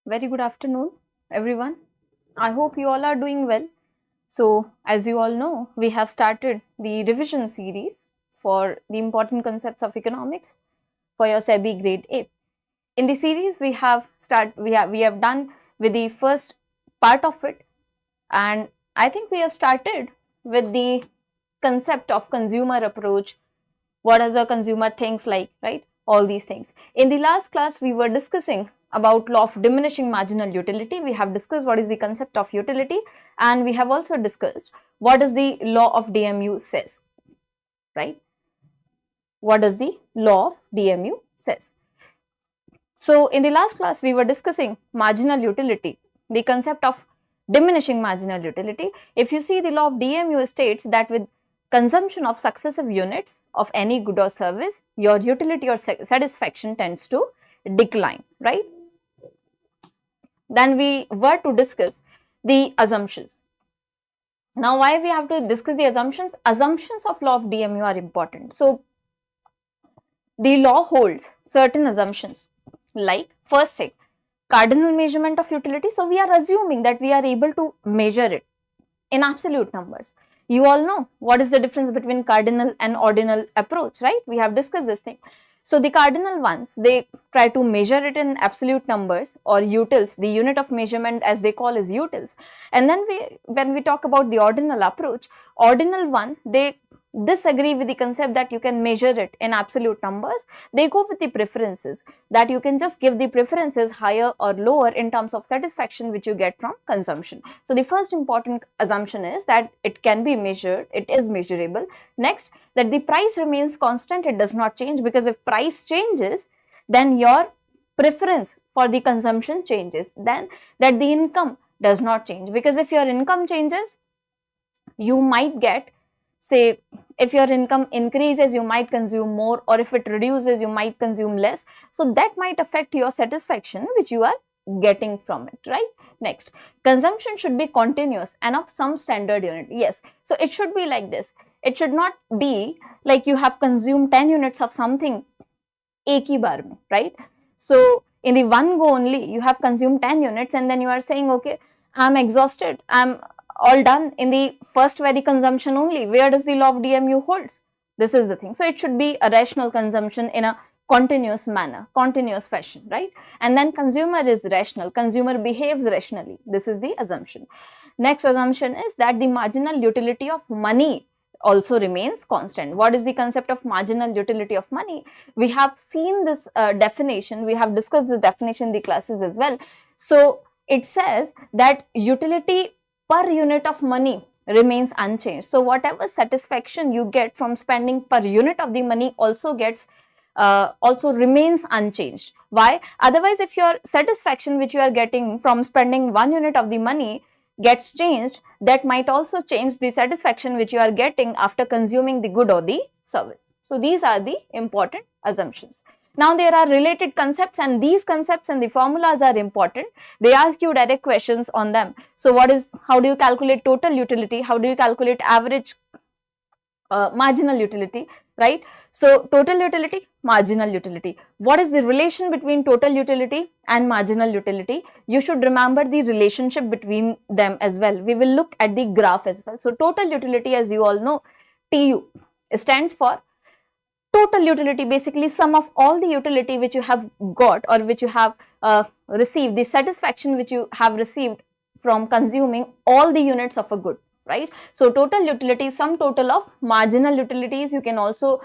Very good afternoon, everyone. I hope you all are doing well. So, as you all know, we have started the revision series for the important concepts of economics for your SEBI grade A. In the series, we have done with the first part of it, and I think we have started with the concept of consumer approach. What does a consumer thinks like, right? All these things. In the last class, we were discussing about law of diminishing marginal utility. We have discussed what is the concept of utility, and we have also discussed what does the law of DMU says, right? What does the law of DMU says? So, in the last class, we were discussing marginal utility, the concept of diminishing marginal utility. If you see, the law of DMU states that with consumption of successive units of any good or service, your utility or satisfaction tends to decline, right? Then we were to discuss the assumptions. Now, why we have to discuss the assumptions? Assumptions of law of DMU are important. So, the law holds certain assumptions like, first thing, cardinal measurement of utility. So, we are assuming that we are able to measure it in absolute numbers. You all know what is the difference between cardinal and ordinal approach, right? We have discussed this thing. So, the cardinal ones, they try to measure it in absolute numbers or utils. The unit of measurement, as they call, is utils. And then when we talk about the ordinal approach, ordinal one, they disagree with the concept that you can measure it in absolute numbers. They go with the preferences, that you can just give the preferences higher or lower in terms of satisfaction which you get from consumption. So, the first important assumption is that it can be measured, it is measurable. Next, that the price remains constant, it does not change, because if price changes, then your preference for the consumption changes. Then that the income does not change, because if your income changes, you might get, say, if your income increases, you might consume more, or if it reduces, you might consume less. So, that might affect your satisfaction which you are getting from it, right? Next, consumption should be continuous and of some standard unit. Yes, so it should be like this. It should not be like you have consumed 10 units of something ek hi baar mein, right? So, in the one go only, you have consumed 10 units and then you are saying, okay, I am exhausted, I am all done in the first very consumption only. Where does the law of DMU holds? This is the thing. So, it should be a rational consumption in a continuous manner, continuous fashion, right? And then consumer is rational, consumer behaves rationally. This is the assumption. Next assumption is that the marginal utility of money also remains constant. What is the concept of marginal utility of money? We have seen this definition, we have discussed this definition in the classes as well. So, it says that utility per unit of money remains unchanged. So, whatever satisfaction you get from spending per unit of the money also remains unchanged. Why? Otherwise, if your satisfaction which you are getting from spending 1 unit of the money gets changed, that might also change the satisfaction which you are getting after consuming the good or the service. So, these are the important assumptions. Now, there are related concepts, and these concepts and the formulas are important. They ask you direct questions on them. So, how do you calculate total utility? How do you calculate average marginal utility, right? So, total utility, marginal utility. What is the relation between total utility and marginal utility? You should remember the relationship between them as well. We will look at the graph as well. So, total utility, as you all know, TU stands for total utility, basically sum of all the utility which you have got or which you have received, the satisfaction which you have received from consuming all the units of a good, right? So, total utility is sum total of marginal utilities. You can also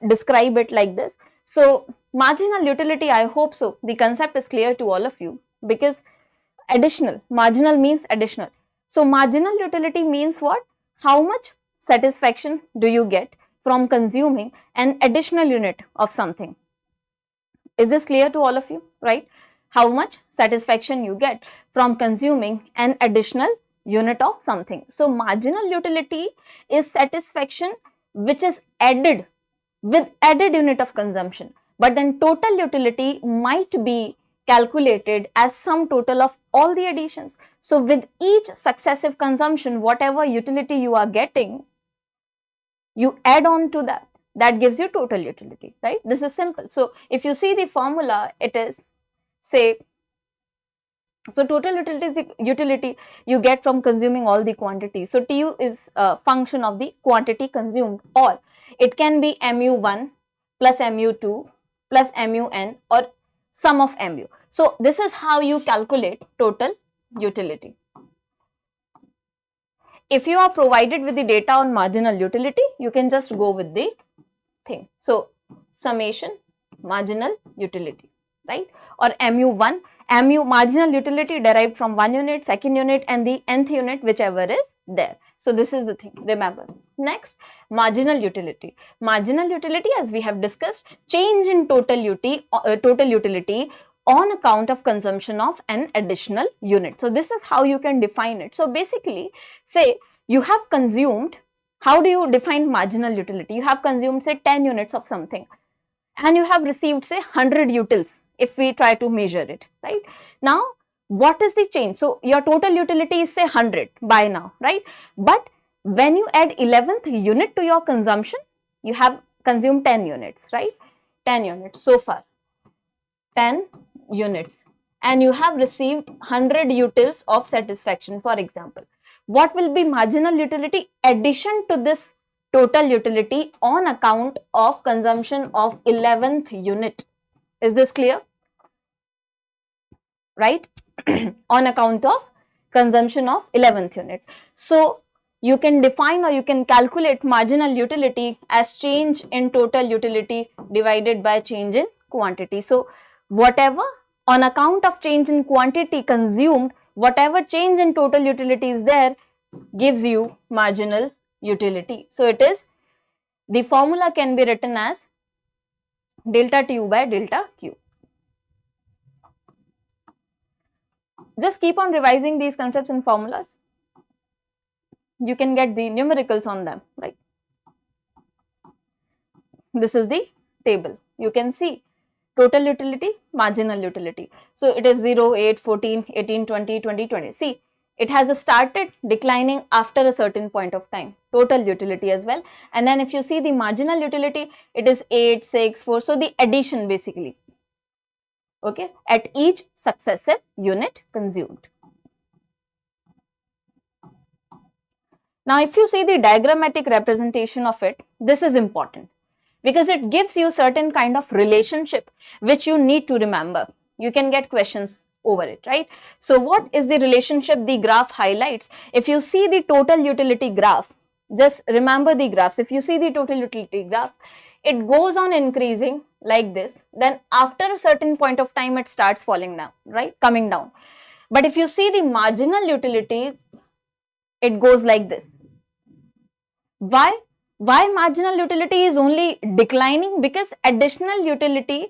describe it like this. So, marginal utility, I hope so, the concept is clear to all of you, because additional, marginal means additional. So, marginal utility means what? How much satisfaction do you get from consuming an additional unit of something? Is this clear to all of you, right? How much satisfaction you get from consuming an additional unit of something. So, marginal utility is satisfaction which is added with added unit of consumption, but then total utility might be calculated as sum total of all the additions. So, with each successive consumption, whatever utility you are getting, you add on to that. That gives you total utility, right? This is simple. So, if you see the formula, it is, say, So total utility is the utility you get from consuming all the quantity. So TU is a function of the quantity consumed, or it can be MU1 plus MU2 plus MUN or sum of MU. So this is how you calculate total utility. If you are provided with the data on marginal utility, you can just go with the thing. So summation marginal utility, right? Or MU1, MU marginal utility derived from 1 unit, second unit and the nth unit, whichever is there. So this is the thing, remember. Next, marginal utility. Marginal utility, as we have discussed, change in total utility on account of consumption of an additional unit. So this is how you can define it. So basically, say you have consumed, how do you define marginal utility? You have consumed say 10 units of something and you have received say 100 utils if we try to measure it, right? Now, what is the change? So your total utility is say 100 by now, right? But when you add 11th unit to your consumption, you have consumed 10 units, right? 10 units so far, 10 units, and you have received 100 utils of satisfaction, for example. What will be marginal utility? Addition to this total utility on account of consumption of 11th unit. Is this clear? Right? On account of consumption of 11th unit. So you can define or you can calculate marginal utility as change in total utility divided by change in quantity. So whatever on account of change in quantity consumed, whatever change in total utility is there gives you marginal utility. So it is, the formula can be written as delta TU by delta Q. Just keep on revising these concepts and formulas. You can get the numericals on them, right? This is the table. You can see total utility, marginal utility. So it is 0, 8, 14, 18, 20, 20, 20. See, it has started declining after a certain point of time, total utility as well. And then if you see the marginal utility, it is 8, 6, 4. So the addition basically, okay, at each successive unit consumed. Now, if you see the diagrammatic representation of it, this is important because it gives you certain kind of relationship which you need to remember. You can get questions over it, right? So what is the relationship the graph highlights? If you see the total utility graph, just remember the graphs. If you see the total utility graph, it goes on increasing like this. Then after a certain point of time, it starts falling down, right? Coming down. But if you see the marginal utility, it goes like this. Why? Why marginal utility is only declining? Because additional utility,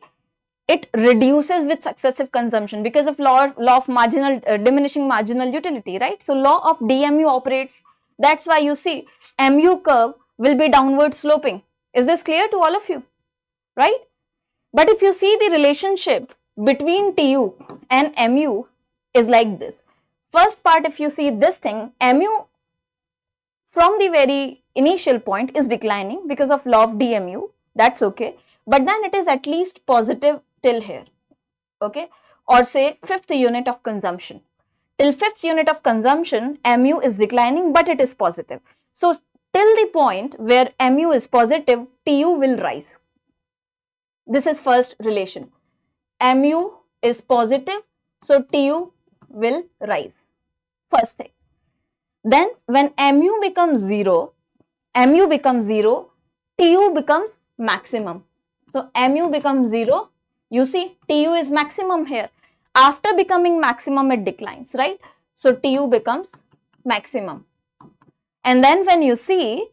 it reduces with successive consumption because of law of marginal diminishing marginal utility, right? So law of DMU operates. That's why you see MU curve will be downward sloping. Is this clear to all of you, right? But if you see the relationship between TU and MU is like this. First part, if you see this thing, MU from the very initial point is declining because of law of DMU. That's okay. But then it is at least positive till here, okay? Or say 5th unit of consumption. Till 5th unit of consumption, MU is declining, but it is positive. So till the point where MU is positive, TU will rise. This is first relation. MU is positive, so TU will rise. First thing. Then when MU becomes 0, TU becomes maximum. So MU becomes 0, you see TU is maximum here. After becoming maximum, it declines, right? So TU becomes maximum. And then when you see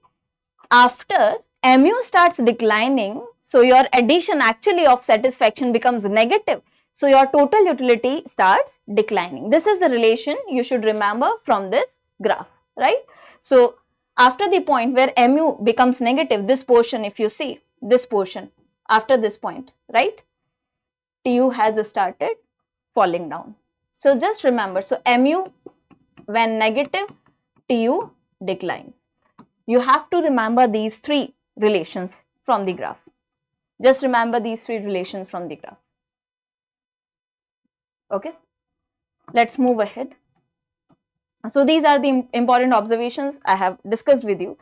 after MU starts declining, so your addition actually of satisfaction becomes negative. So your total utility starts declining. This is the relation you should remember from this graph, right? So after the point where MU becomes negative, this portion, if you see this portion after this point, right? TU has started falling down. So just remember, so MU when negative, TU declines. You have to remember these three relations from the graph. Just remember these three relations from the graph. Okay. Let's move ahead. So these are the important observations I have discussed with you.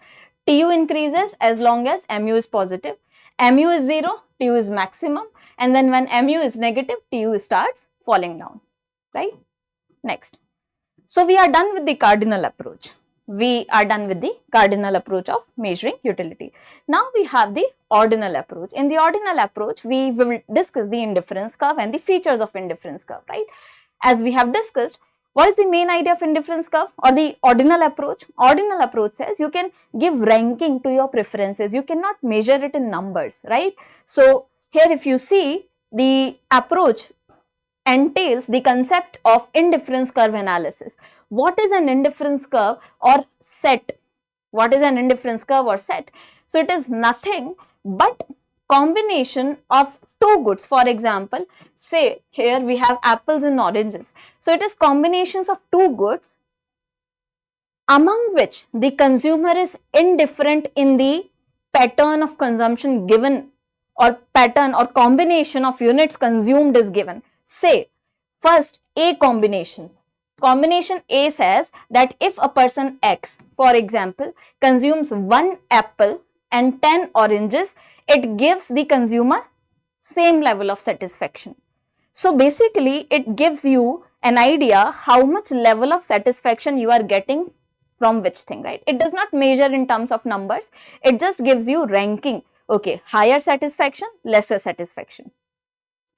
TU increases as long as MU is positive. MU is 0, TU is maximum, and then when MU is negative, TU starts falling down, right? Next. So we are done with the cardinal approach. We are done with the cardinal approach of measuring utility. Now we have the ordinal approach. In the ordinal approach, we will discuss the indifference curve and the features of indifference curve, right? As we have discussed, what is the main idea of indifference curve or the ordinal approach? Ordinal approach says you can give ranking to your preferences. You cannot measure it in numbers, right? So here if you see, the approach entails the concept of indifference curve analysis. What is an indifference curve or set? What is an indifference curve or set? So it is nothing but combination of two goods. For example, say here we have apples and oranges. So it is combinations of two goods among which the consumer is indifferent in the pattern of consumption given, or pattern or combination of units consumed is given. Say, first A combination. Combination A says that if a person X, for example, consumes 1 apple and 10 oranges, it gives the consumer same level of satisfaction. So basically, it gives you an idea how much level of satisfaction you are getting from which thing, right? It does not measure in terms of numbers. It just gives you ranking. Okay, higher satisfaction, lesser satisfaction.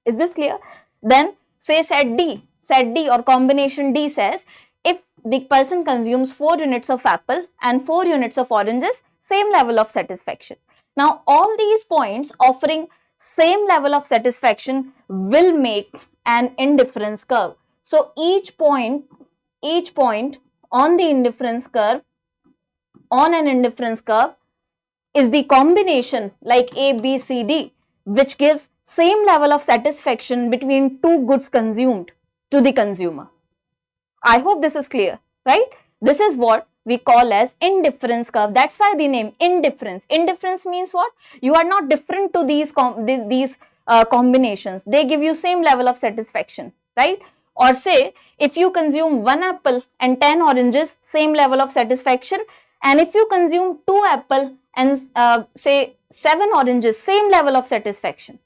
Is this clear? Then say set D or combination D says if the person consumes 4 units of apple and 4 units of oranges, same level of satisfaction. Now all these points offering same level of satisfaction will make an indifference curve. So each point on the indifference curve, on an indifference curve is the combination like A, B, C, D, which gives same level of satisfaction between two goods consumed to the consumer. I hope this is clear, right? This is what we call as indifference curve. That's why the name indifference. Indifference means what? You are not different to these combinations. They give you same level of satisfaction, right? Or say if you consume 1 apple and 10 oranges, same level of satisfaction. And if you consume 2 apple and say 7 oranges, same level of satisfaction.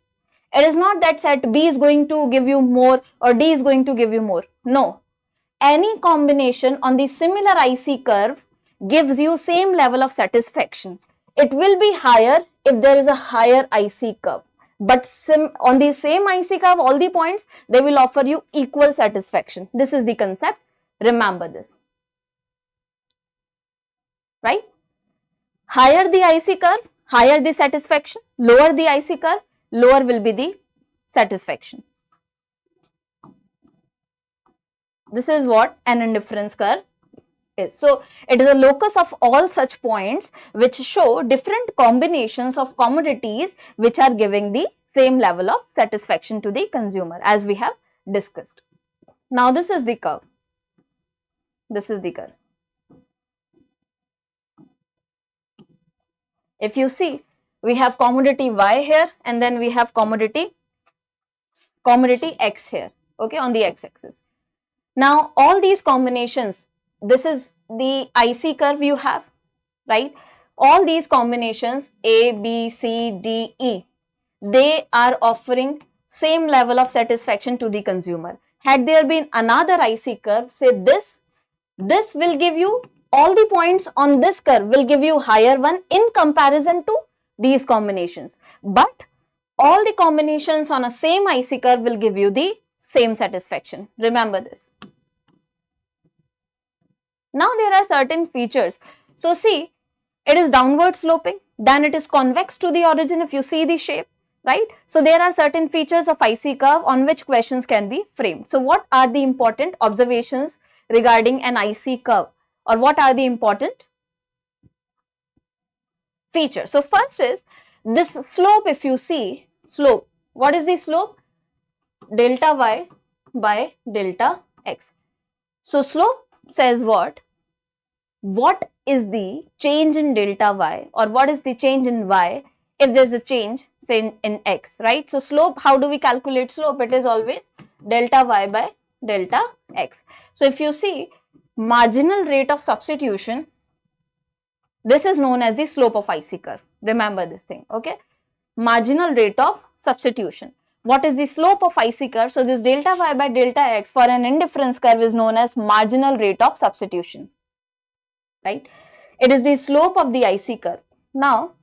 It is not that set B is going to give you more or D is going to give you more. No. Any combination on the similar IC curve gives you same level of satisfaction. It will be higher if there is a higher IC curve. But on the same IC curve, all the points, they will offer you equal satisfaction. This is the concept. Remember this. Right? Higher the IC curve, higher the satisfaction. Lower the IC curve, lower will be the satisfaction. This is what an indifference curve is. So it is a locus of all such points which show different combinations of commodities which are giving the same level of satisfaction to the consumer, as we have discussed. Now this is the curve. This is the curve. If you see, we have commodity Y here and then we have commodity X here, okay, on the x-axis. Now all these combinations, this is the IC curve you have, right? All these combinations A, B, C, D, E, they are offering same level of satisfaction to the consumer. Had there been another IC curve, say this will give you, all the points on this curve will give you higher one in comparison to these combinations. But all the combinations on a same IC curve will give you the same satisfaction. Remember this. Now there are certain features. So see, it is downward sloping, then it is convex to the origin if you see the shape, right? So there are certain features of IC curve on which questions can be framed. So what are the important observations regarding an IC curve, or what are the important features? So first is this slope. If you see slope, what is the slope? Delta y by delta x. So slope says what? What is the change in delta y, or what is the change in y if there is a change, say in x, right? So slope, how do we calculate slope? It is always delta y by delta x. So if you see marginal rate of substitution, this is known as the slope of IC curve. Remember this thing, okay? Marginal rate of substitution. What is the slope of IC curve? So this delta y by delta x for an indifference curve is known as marginal rate of substitution, right? It is the slope of the IC curve. Now,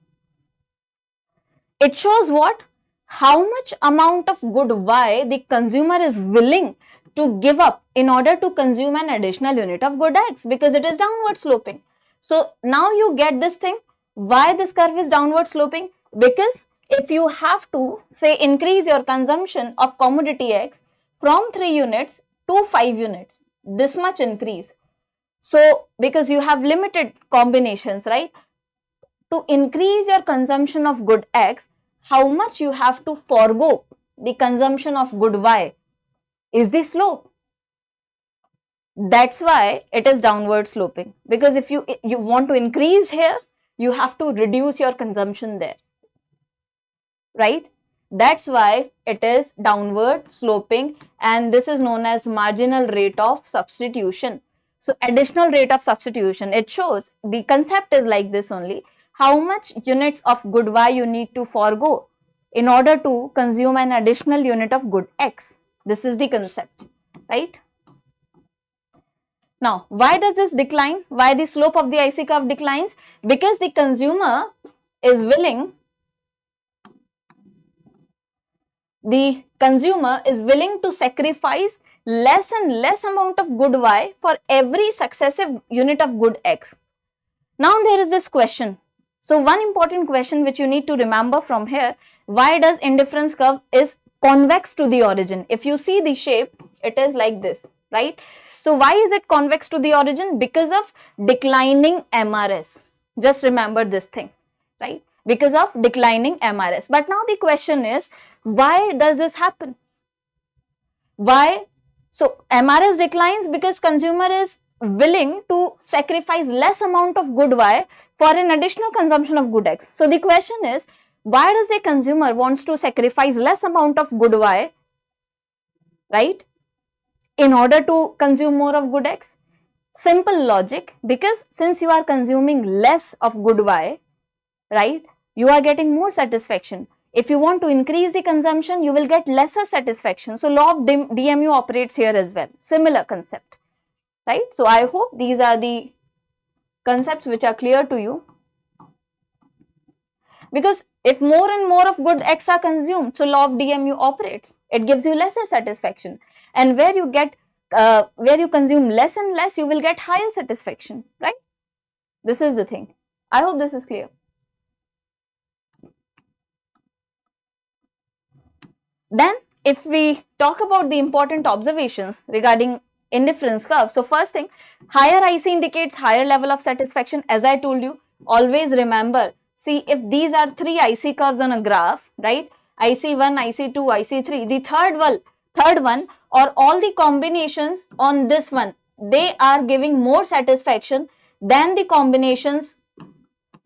it shows what? How much amount of good y the consumer is willing to give up in order to consume an additional unit of good x, because it is downward sloping. So now you get this thing, why this curve is downward sloping? Because if you have to say increase your consumption of commodity x from 3 units to 5 units, this much increase. So because you have limited combinations, right? To increase your consumption of good x, how much you have to forego the consumption of good y is the slope. That's why it is downward sloping, because if you want to increase here, you have to reduce your consumption there, right? That's why it is downward sloping, and this is known as marginal rate of substitution. So additional rate of substitution, it shows the concept is like this only. How much units of good y you need to forego in order to consume an additional unit of good x. This is the concept, right? Now, why does this decline? Why the slope of the IC curve declines? Because the consumer is willing, to sacrifice less and less amount of good y for every successive unit of good x. Now there is this question. So one important question which you need to remember from here, why does indifference curve is convex to the origin? If you see the shape, it is like this, right? So why is it convex to the origin? Because of declining MRS. Just remember this thing, right? Because of declining MRS. But now the question is, why does this happen? Why? So MRS declines because consumer is willing to sacrifice less amount of good y for an additional consumption of good x. So the question is, why does a consumer wants to sacrifice less amount of good y, right, in order to consume more of good x? Simple logic, because since you are consuming less of good y, right, you are getting more satisfaction. If you want to increase the consumption, you will get lesser satisfaction. So law of DMU operates here as well. Similar concept, right? So I hope these are the concepts which are clear to you. Because if more and more of good x are consumed, so law of DMU operates. It gives you lesser satisfaction. And where you consume less and less, you will get higher satisfaction, right? This is the thing. I hope this is clear. Then if we talk about the important observations regarding indifference curve, so first thing, higher IC indicates higher level of satisfaction. As I told you, always remember, see, if these are 3 IC curves on a graph, right, IC1, IC2, IC3, the third one or all the combinations on this one, they are giving more satisfaction than the combinations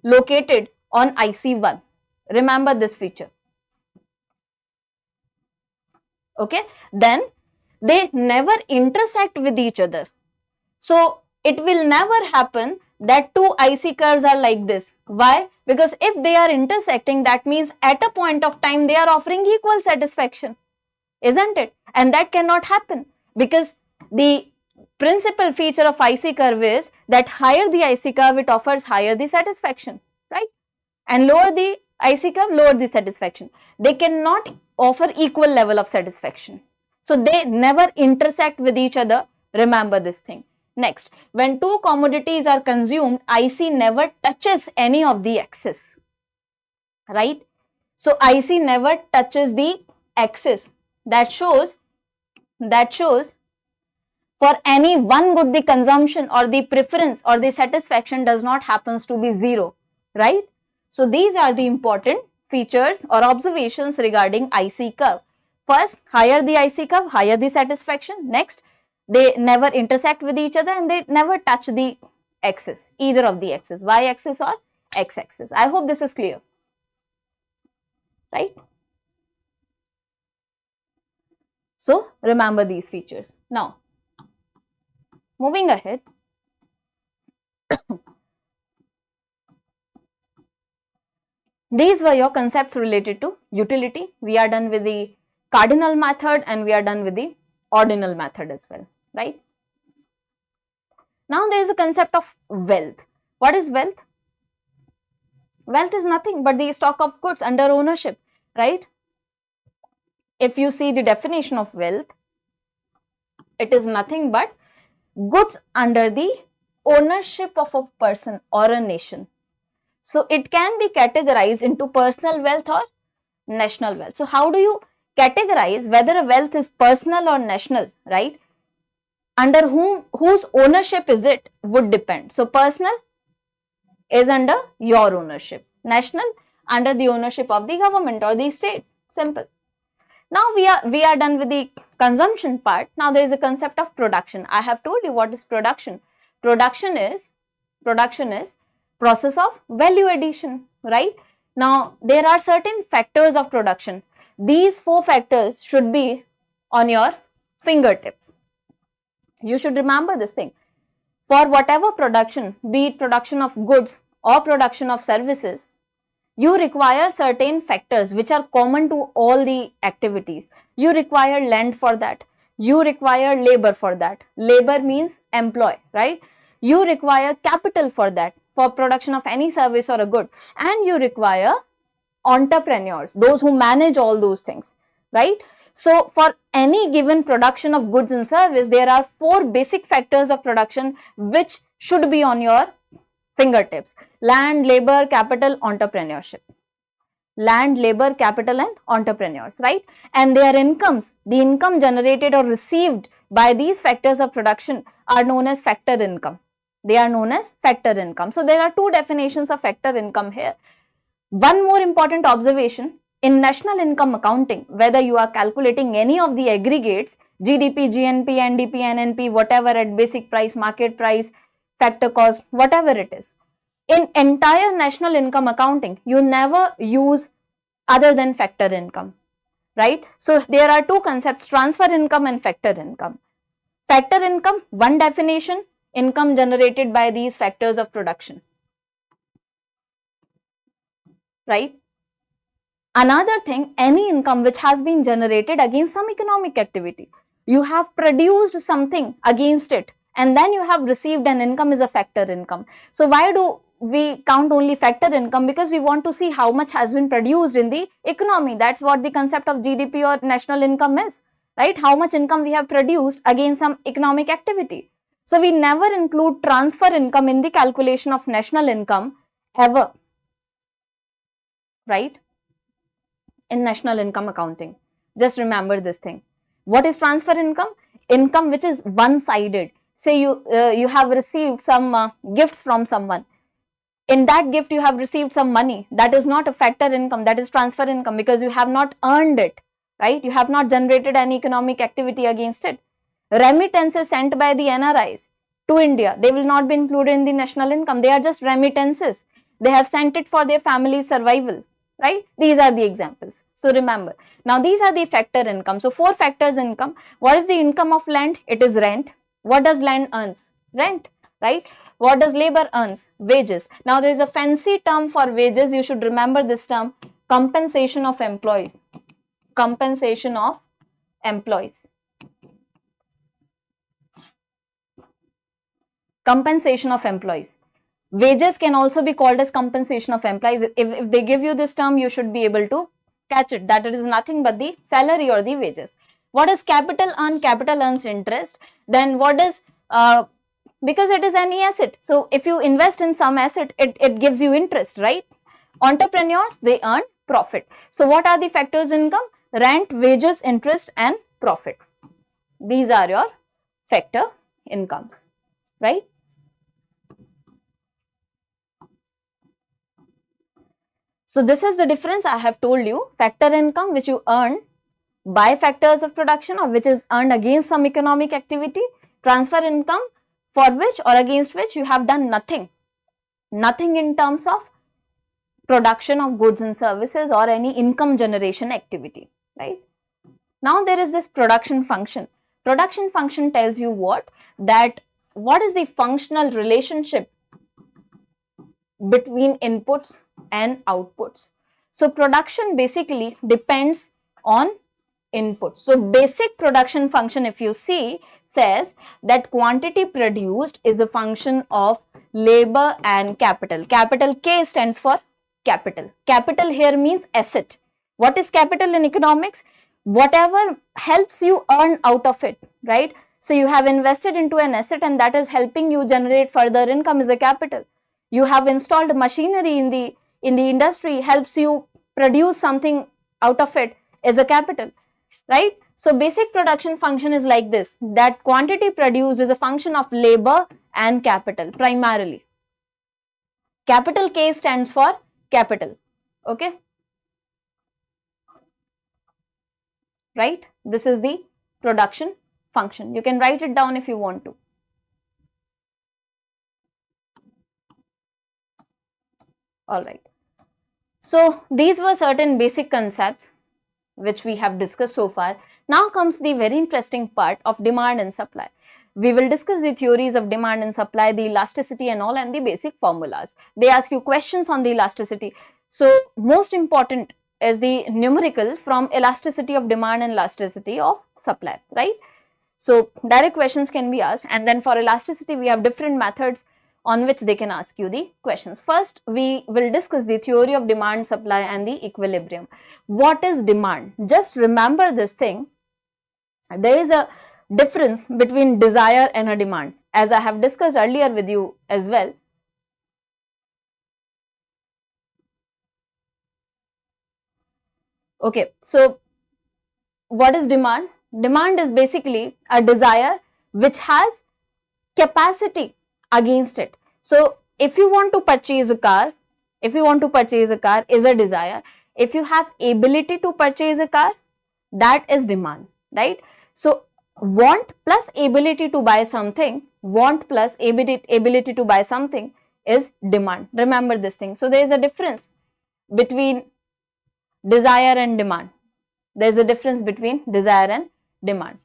located on IC1. Remember this feature. Okay, then they never intersect with each other. So it will never happen that 2 IC curves are like this. Why? Because if they are intersecting, that means at a point of time they are offering equal satisfaction, isn't it? And that cannot happen, because the principal feature of IC curve is that higher the IC curve, it offers higher the satisfaction, right? And lower the IC curve, lower the satisfaction. They cannot offer equal level of satisfaction. So they never intersect with each other. Remember this thing. Next, when 2 commodities are consumed, IC never touches any of the axis, right? So IC never touches the axis. That shows for any one good, the consumption or the preference or the satisfaction does not happens to be 0, right? So these are the important features or observations regarding IC curve. First, higher the IC curve, higher the satisfaction. Next, they never intersect with each other and they never touch the axis, either of the axis, y axis or x axis. I hope this is clear, right? So remember these features. Now, moving ahead, these were your concepts related to utility. We are done with the cardinal method and we are done with the ordinal method as well, right? Now there is a concept of wealth. What is wealth? Wealth is nothing but the stock of goods under ownership, right? If you see the definition of wealth, it is nothing but goods under the ownership of a person or a nation. So it can be categorized into personal wealth or national wealth. So how do you categorize whether a wealth is personal or national, right? Under whose ownership is it would depend. So personal is under your ownership, national under the ownership of the government or the state. Simple. Now we are done with the consumption part. Now there is a concept of production. I have told you what is production. Production is process of value addition, right? Now there are certain factors of production. These 4 factors should be on your fingertips. You should remember this thing. For whatever production, be it production of goods or production of services, you require certain factors which are common to all the activities. You require land for that. You require labor for that. Labor means employ, right? You require capital for that, for production of any service or a good. And you require entrepreneurs, those who manage all those things, right? So for any given production of goods and service, there are 4 basic factors of production which should be on your fingertips: land, labor, capital, entrepreneurship. Land, labor, capital and entrepreneurs, right? And their incomes, the income generated or received by these factors of production are known as factor income. They are known as factor income. So there are 2 definitions of factor income here. One more important observation: in national income accounting, whether you are calculating any of the aggregates, GDP, GNP, NDP, NNP, whatever at basic price, market price, factor cost, whatever it is, in entire national income accounting, you never use other than factor income, right? So there are 2 concepts: transfer income and factor income. Factor income, one definition: income generated by these factors of production, right? Another thing, any income which has been generated against some economic activity. You have produced something against it and then you have received an income is a factor income. So why do we count only factor income? Because we want to see how much has been produced in the economy. That's what the concept of GDP or national income is, right? How much income we have produced against some economic activity. So we never include transfer income in the calculation of national income ever, right? In national income accounting. Just remember this thing. What is transfer income? Income which is one-sided. Say you have received some gifts from someone. In that gift you have received some money. That is not a factor income, that is transfer income, because you have not earned it, right? You have not generated any economic activity against it. Remittances sent by the NRIs to India, they will not be included in the national income. They are just remittances. They have sent it for their family's survival, right? These are the examples. So remember, now these are the factor income. So 4 factors income. What is the income of land? It is rent. What does land earns? Rent, right? What does labor earns? Wages. Now there is a fancy term for wages. You should remember this term: compensation of employees. Compensation of employees. Compensation of employees. Wages can also be called as compensation of employees. If they give you this term, you should be able to catch it, that it is nothing but the salary or the wages. What does capital earn? Capital earns interest. Then what does, because it is any asset. So if you invest in some asset, it gives you interest, right? Entrepreneurs, they earn profit. So what are the factors income? Rent, wages, interest and profit. These are your factor incomes, right? So this is the difference I have told you. Factor income which you earn by factors of production or which is earned against some economic activity. Transfer income for which or against which you have done nothing. Nothing in terms of production of goods and services or any income generation activity, right? Now there is this production function. Production function tells you what? That what is the functional relationship between inputs and outputs. So production basically depends on inputs. So basic production function, if you see, says that quantity produced is a function of labor and capital. Capital K stands for capital. Capital here means asset. What is capital in economics? Whatever helps you earn out of it, right? So you have invested into an asset and that is helping you generate further income is a capital. You have installed machinery in the industry, helps you produce something out of it is a capital, right? So basic production function is like this, that quantity produced is a function of labor and capital primarily. Capital K stands for capital, okay? Right? This is the production function. You can write it down if you want to. All right. So these were certain basic concepts which we have discussed so far. Now comes the very interesting part of demand and supply. We will discuss the theories of demand and supply, the elasticity and all, and the basic formulas. They ask you questions on the elasticity. So most important is the numerical from elasticity of demand and elasticity of supply, right? So direct questions can be asked, and then for elasticity we have different methods on which they can ask you the questions. First, we will discuss the theory of demand, supply and the equilibrium. What is demand? Just remember this thing. There is a difference between desire and a demand, as I have discussed earlier with you as well. Okay, so what is demand? Demand is basically a desire which has capacity against it. So if you want to purchase a car, is a desire. If you have ability to purchase a car, that is demand, right? So want plus ability to buy something, is demand. Remember this thing. So there is a difference between desire and demand. There is a difference between desire and demand.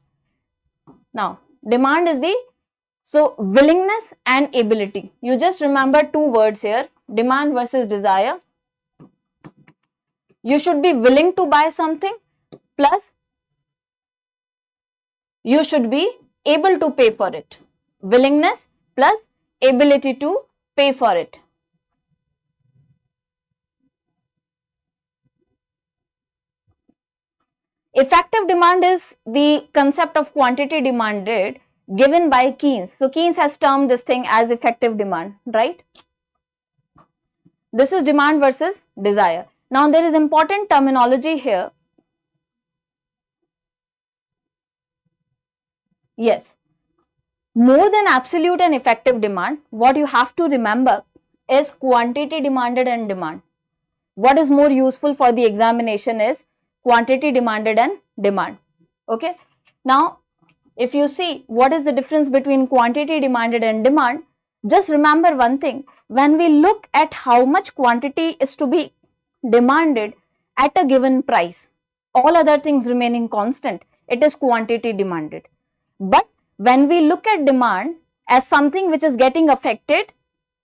Now, demand is the willingness and ability. You just remember two words here, demand versus desire. You should be willing to buy something plus you should be able to pay for it. Willingness plus ability to pay for it. Effective demand is the concept of quantity demanded given by Keynes. So Keynes has termed this thing as effective demand, right? This is demand versus desire. Now there is important terminology here. Yes, more than absolute and effective demand, what you have to remember is quantity demanded and demand. What is more useful for the examination is quantity demanded and demand, okay? Now, if you see what is the difference between quantity demanded and demand, just remember one thing, when we look at how much quantity is to be demanded at a given price, all other things remaining constant, it is quantity demanded. But when we look at demand as something which is getting affected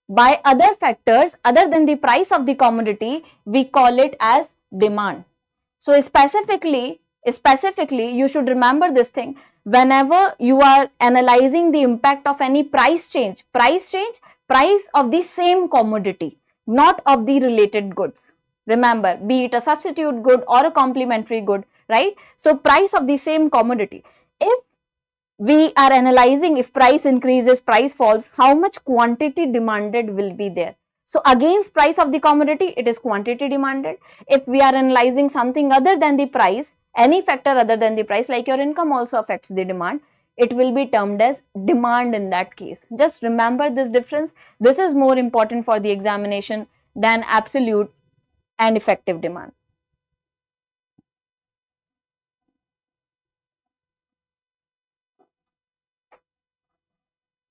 by other factors other than the price of the commodity, we call it as demand. So specifically, you should remember this thing. Whenever you are analyzing the impact of any price change of the same commodity, not of the related goods. Remember, be it a substitute good or a complementary good, right? So price of the same commodity. If we are analyzing if price increases, price falls, how much quantity demanded will be there. So against price of the commodity, it is quantity demanded. If we are analyzing something other than the price, any factor other than the price, like your income also affects the demand, it will be termed as demand in that case. Just remember this difference. This is more important for the examination than absolute and effective demand.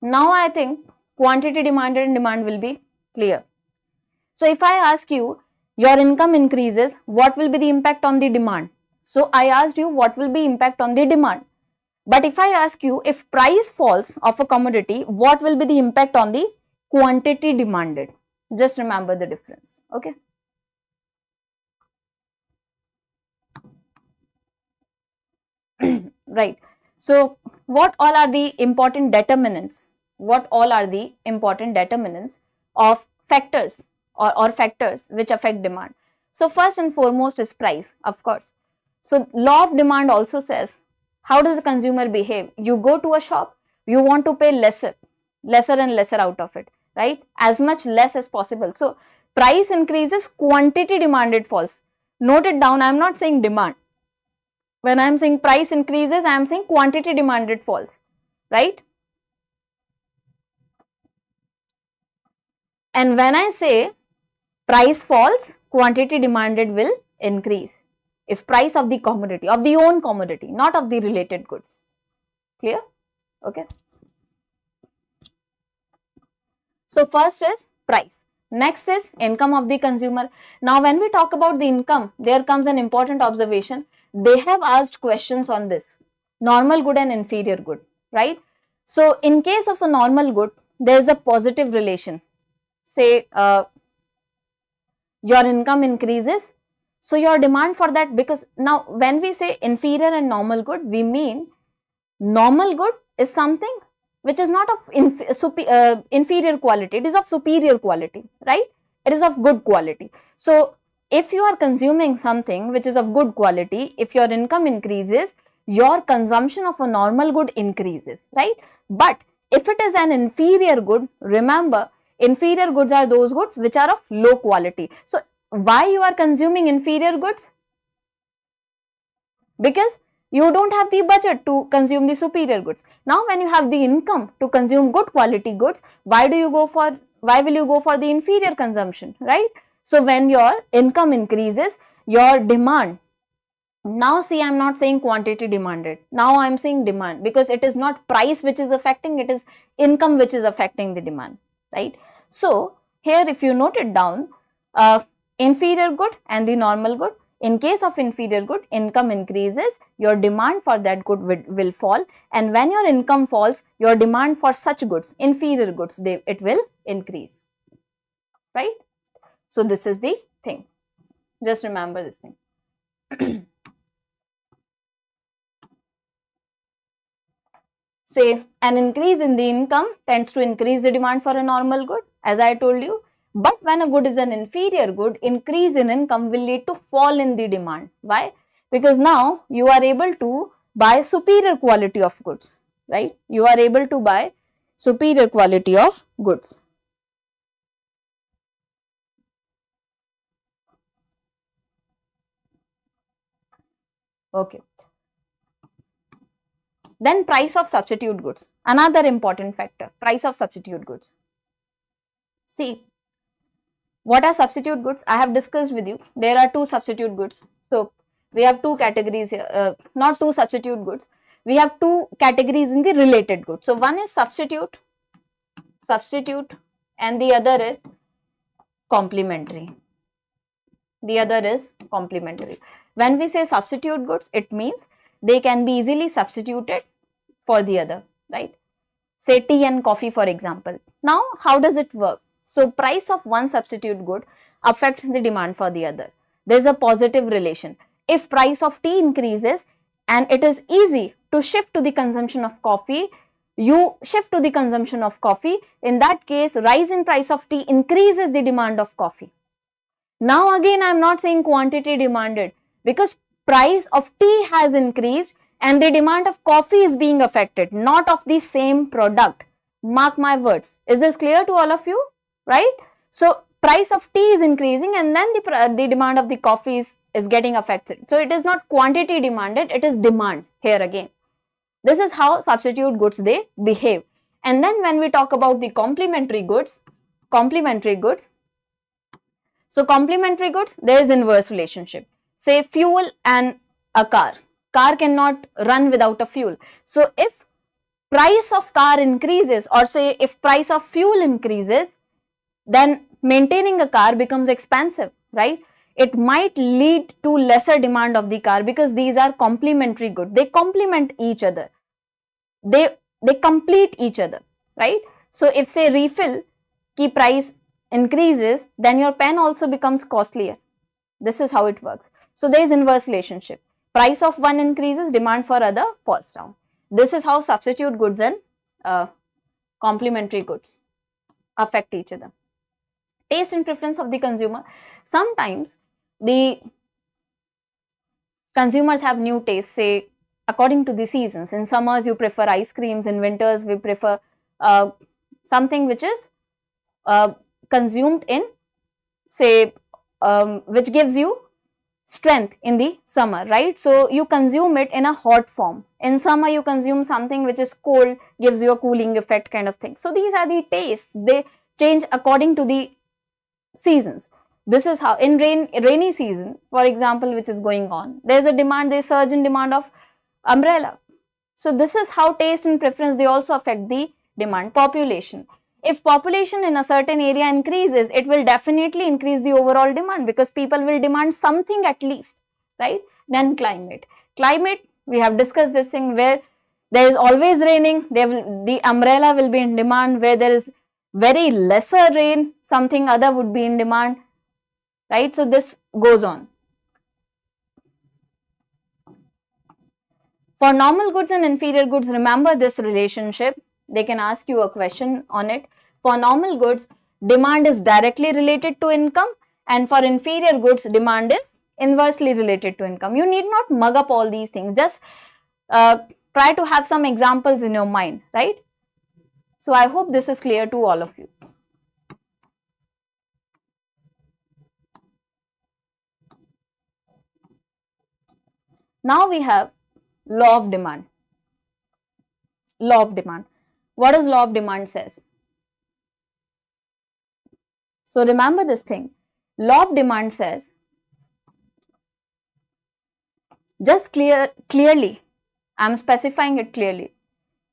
Now I think quantity demanded and demand will be clear. So if I ask you, your income increases, what will be the impact on the demand? So I asked you what will be impact on the demand. But if I ask you if price falls of a commodity, what will be the impact on the quantity demanded? Just remember the difference. Okay. Right. So what all are the important determinants? What all are the important determinants of factors or factors which affect demand? So first and foremost is price, of course. So law of demand also says, how does the consumer behave? You go to a shop, you want to pay lesser and lesser out of it, right? As much less as possible. So price increases, quantity demanded falls. Note it down, I am not saying demand. When I am saying price increases, I am saying quantity demanded falls, right? And when I say price falls, quantity demanded will increase. If price of the commodity, of the own commodity, not of the related goods. Clear? Okay. So first is price. Next is income of the consumer. Now when we talk about the income, there comes an important observation. They have asked questions on this, normal good and inferior good, right? So in case of a normal good, there is a positive relation. Say your income increases, so your demand for that, because now when we say inferior and normal good, we mean normal good is something which is not of inferior quality, it is of superior quality, right? It is of good quality. So if you are consuming something which is of good quality, if your income increases, your consumption of a normal good increases, right? But if it is an inferior good, remember, inferior goods are those goods which are of low quality. So why you are consuming inferior goods? Because you don't have the budget to consume the superior goods. Now when you have the income to consume good quality goods, why will you go for the inferior consumption, right? So when your income increases, your demand, now see, I am not saying quantity demanded, now I am saying demand, because it is not price which is affecting, it is income which is affecting the demand, right? So here if you note it down, inferior good and the normal good. In case of inferior good, income increases, your demand for that good will fall, and when your income falls, your demand for such goods, inferior goods, it will increase, right? So this is the thing. Just remember this thing. Say an increase in the income tends to increase the demand for a normal good, as I told you. But when a good is an inferior good, increase in income will lead to fall in the demand. Why? Because now you are able to buy superior quality of goods, right? You are able to buy superior quality of goods. Okay. Then price of substitute goods, another important factor, price of substitute goods. See, what are substitute goods? I have discussed with you. There are two substitute goods. So we have two categories here, not two substitute goods. We have two categories in the related goods. So one is substitute, and the other is complementary. The other is complementary. When we say substitute goods, it means they can be easily substituted for the other, right? Say tea and coffee, for example. Now, how does it work? So, price of one substitute good affects the demand for the other. There is a positive relation. If price of tea increases and it is easy to shift to the consumption of coffee, you shift to the consumption of coffee. In that case, rise in price of tea increases the demand of coffee. Now again, I am not saying quantity demanded, because price of tea has increased and the demand of coffee is being affected, not of the same product. Mark my words. Is this clear to all of you? Right? So price of tea is increasing and then the demand of the coffee is getting affected. So it is not quantity demanded, it is demand here again. This is how substitute goods they behave. And then when we talk about the complementary goods, so complementary goods, there is inverse relationship. Say fuel and a car. Car cannot run without a fuel. So if price of car increases, or say if price of fuel increases, then maintaining a car becomes expensive, right? it might lead to lesser demand of the car, because these are complementary goods. They complement each other. They complete each other, right? So if say refill ki price increases, then your pen also becomes costlier. This is how it works. So there is inverse relationship. Price of one increases, demand for other falls down. This is how substitute goods and complementary goods affect each other. Taste and preference of the consumer. Sometimes the consumers have new tastes, say according to the seasons. In summers you prefer ice creams, in winters we prefer something which is consumed in, say, which gives you strength in the summer, right? So you consume it in a hot form. In summer you consume something which is cold, gives you a cooling effect kind of thing. So these are the tastes, they change according to the seasons. This is how in rainy season, for example, which is going on, there is a demand, there is surge in demand of umbrella. So this is how taste and preference, they also affect the demand. Population. If population in a certain area increases, it will definitely increase the overall demand, because people will demand something at least, right? Then climate. Climate, we have discussed this thing, where there is always raining, the umbrella will be in demand. Where there is very lesser rain, something other would be in demand, right? So this goes on. For normal goods and inferior goods, remember this relationship. They can ask you a question on it. For normal goods, demand is directly related to income, and for inferior goods, demand is inversely related to income. You need not mug up all these things. Just try to have some examples in your mind, right? So I hope this is clear to all of you. Now we have law of demand. Law of demand. What does law of demand says? So remember this thing. Law of demand says, just clearly, I am specifying it clearly.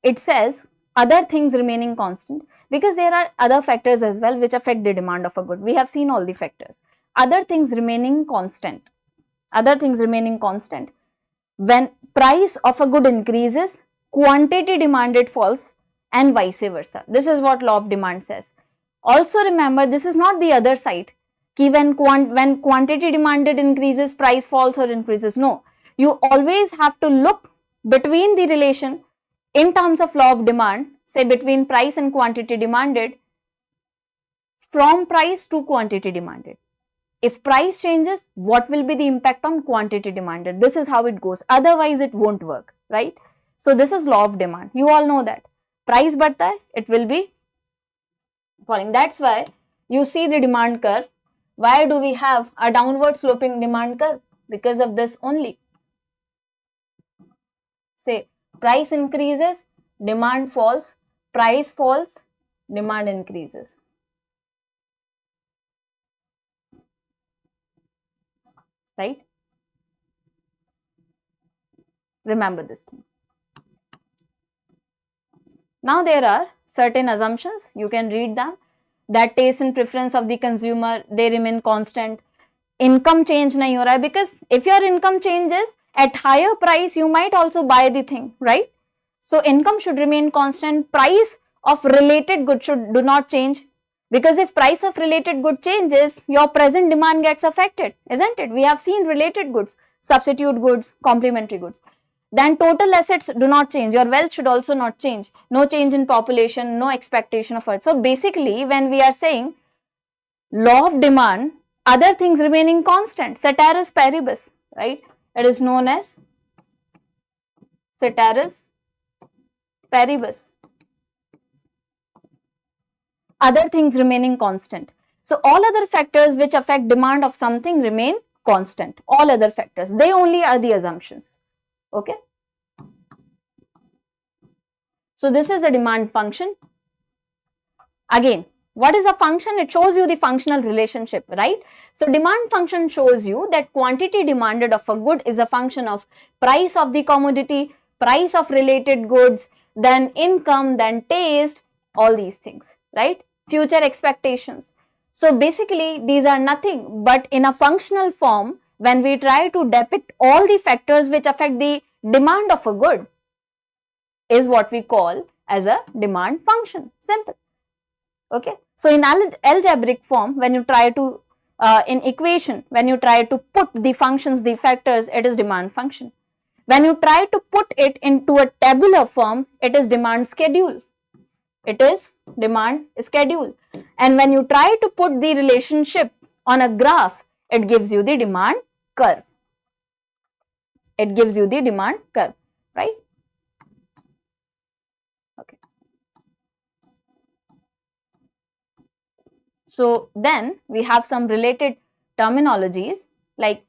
It says other things remaining constant, because there are other factors as well which affect the demand of a good. We have seen all the factors. Other things remaining constant. Other things remaining constant. When price of a good increases, quantity demanded falls, and vice versa. This is what law of demand says. Also remember, this is not the other side. Ki when quantity demanded increases, price falls or increases. No. You always have to look between the relation in terms of law of demand, say between price and quantity demanded, from price to quantity demanded. If price changes, what will be the impact on quantity demanded? This is how it goes. Otherwise, it won't work, right? So this is law of demand. You all know that. Price बढ़ता है, it will be falling. That's why you see the demand curve. Why do we have a downward sloping demand curve? Because of this only. Say price increases, demand falls, price falls, demand increases. Right? Remember this thing. Now there are certain assumptions, you can read them, that taste and preference of the consumer, they remain constant. Income change nahi ho raha hai, because if your income changes at higher price, you might also buy the thing, right? So income should remain constant. Price of related good do not change, because if price of related good changes, your present demand gets affected, isn't it? We have seen related goods, substitute goods, complementary goods. Then total assets do not change. Your wealth should also not change. No change in population, no expectation of it. So basically, when we are saying law of demand, other things remaining constant, ceteris paribus, right? It is known as ceteris paribus. Other things remaining constant. So all other factors which affect demand of something remain constant. All other factors, they only are the assumptions. Okay. So this is a demand function. Again, what is a function? It shows you the functional relationship, right? So demand function shows you that quantity demanded of a good is a function of price of the commodity, price of related goods, then income, then taste, all these things, right? Future expectations. So basically these are nothing but in a functional form when we try to depict all the factors which affect the demand of a good is what we call as a demand function. Simple. Okay. So in algebraic form, when you try to in equation, when you try to put the functions, the factors, it is demand function. When you try to put it into a tabular form, it is demand schedule. It is demand schedule. And when you try to put the relationship on a graph, it gives you the demand curve. It gives you the demand curve, right? Okay. So then we have some related terminologies like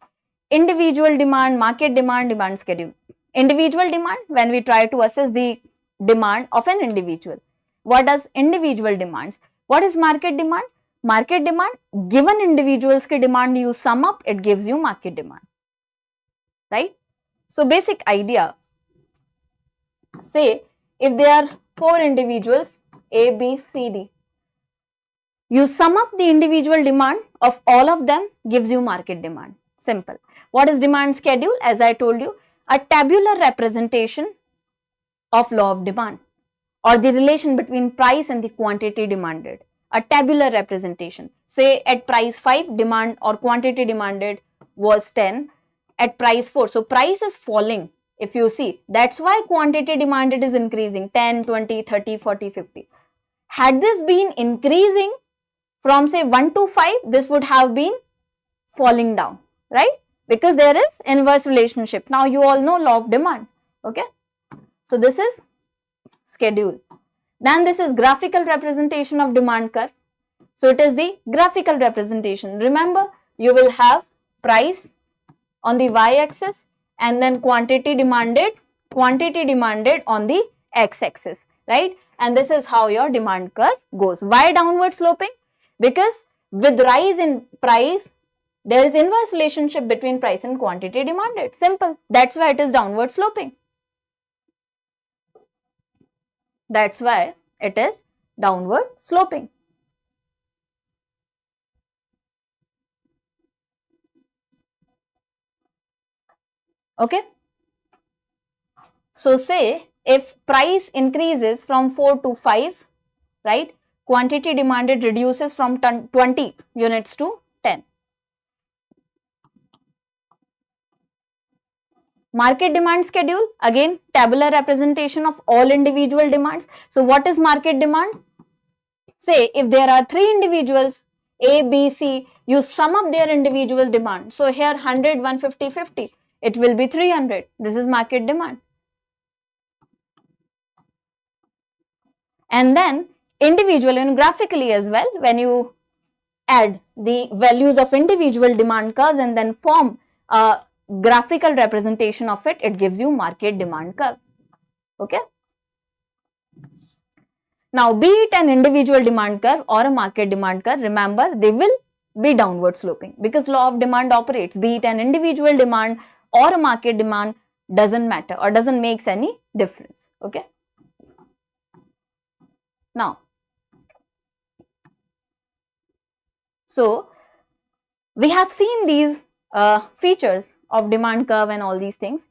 individual demand, market demand, demand schedule. Individual demand, when we try to assess the demand of an individual. What does individual demands? What is market demand? Market demand, given individuals ki demand you sum up, it gives you market demand, right? So basic idea, say if there are 4 individuals A, B, C, D, you sum up the individual demand of all of them gives you market demand. Simple. What is demand schedule? As I told you, a tabular representation of law of demand or the relation between price and the quantity demanded. A tabular representation. Say at price 5, demand or quantity demanded was 10, at price 4. So price is falling. If you see, that's why quantity demanded is increasing 10, 20, 30, 40, 50. Had this been increasing from say 1 to 5, this would have been falling down, right? Because there is inverse relationship. Now you all know law of demand, okay? So this is schedule. Then this is graphical representation of demand curve. So it is the graphical representation. Remember, you will have price on the y-axis and then quantity demanded on the x-axis, right? And this is how your demand curve goes. Why downward sloping? Because with rise in price, there is inverse relationship between price and quantity demanded. Simple. That's why it is downward sloping. That's why it is downward sloping. Okay. So say if price increases from 4 to 5, right? Quantity demanded reduces from 20 units to 10. Market demand schedule, again tabular representation of all individual demands. So what is market demand? Say if there are 3 individuals A, B, C, you sum up their individual demand. So here 100, 150, 50, it will be 300. This is market demand. And then individual and graphically as well, when you add the values of individual demand curves and then form a graphical representation of it, it gives you market demand curve. Okay. Now, be it an individual demand curve or a market demand curve, remember they will be downward sloping because law of demand operates. Be it an individual demand or a market demand, doesn't matter or doesn't make any difference. Okay. Now, so we have seen these features of demand curve and all these things.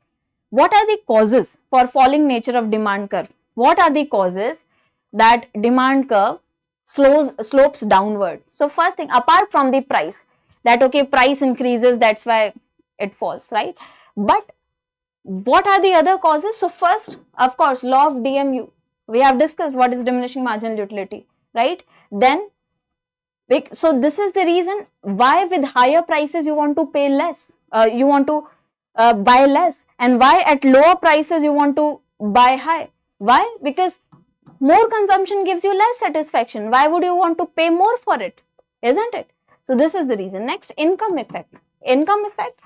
What are the causes for falling nature of demand curve? What are the causes that demand curve slopes downward? So first thing, apart from the price, that okay, price increases, that's why it falls, right? But what are the other causes? So first, of course, law of DMU. We have discussed what is diminishing marginal utility, right? Then, so this is the reason why with higher prices you want to pay less, you want to buy less, and why at lower prices you want to buy high. Why? Because more consumption gives you less satisfaction. Why would you want to pay more for it? Isn't it? So this is the reason. Next, income effect. Income effect,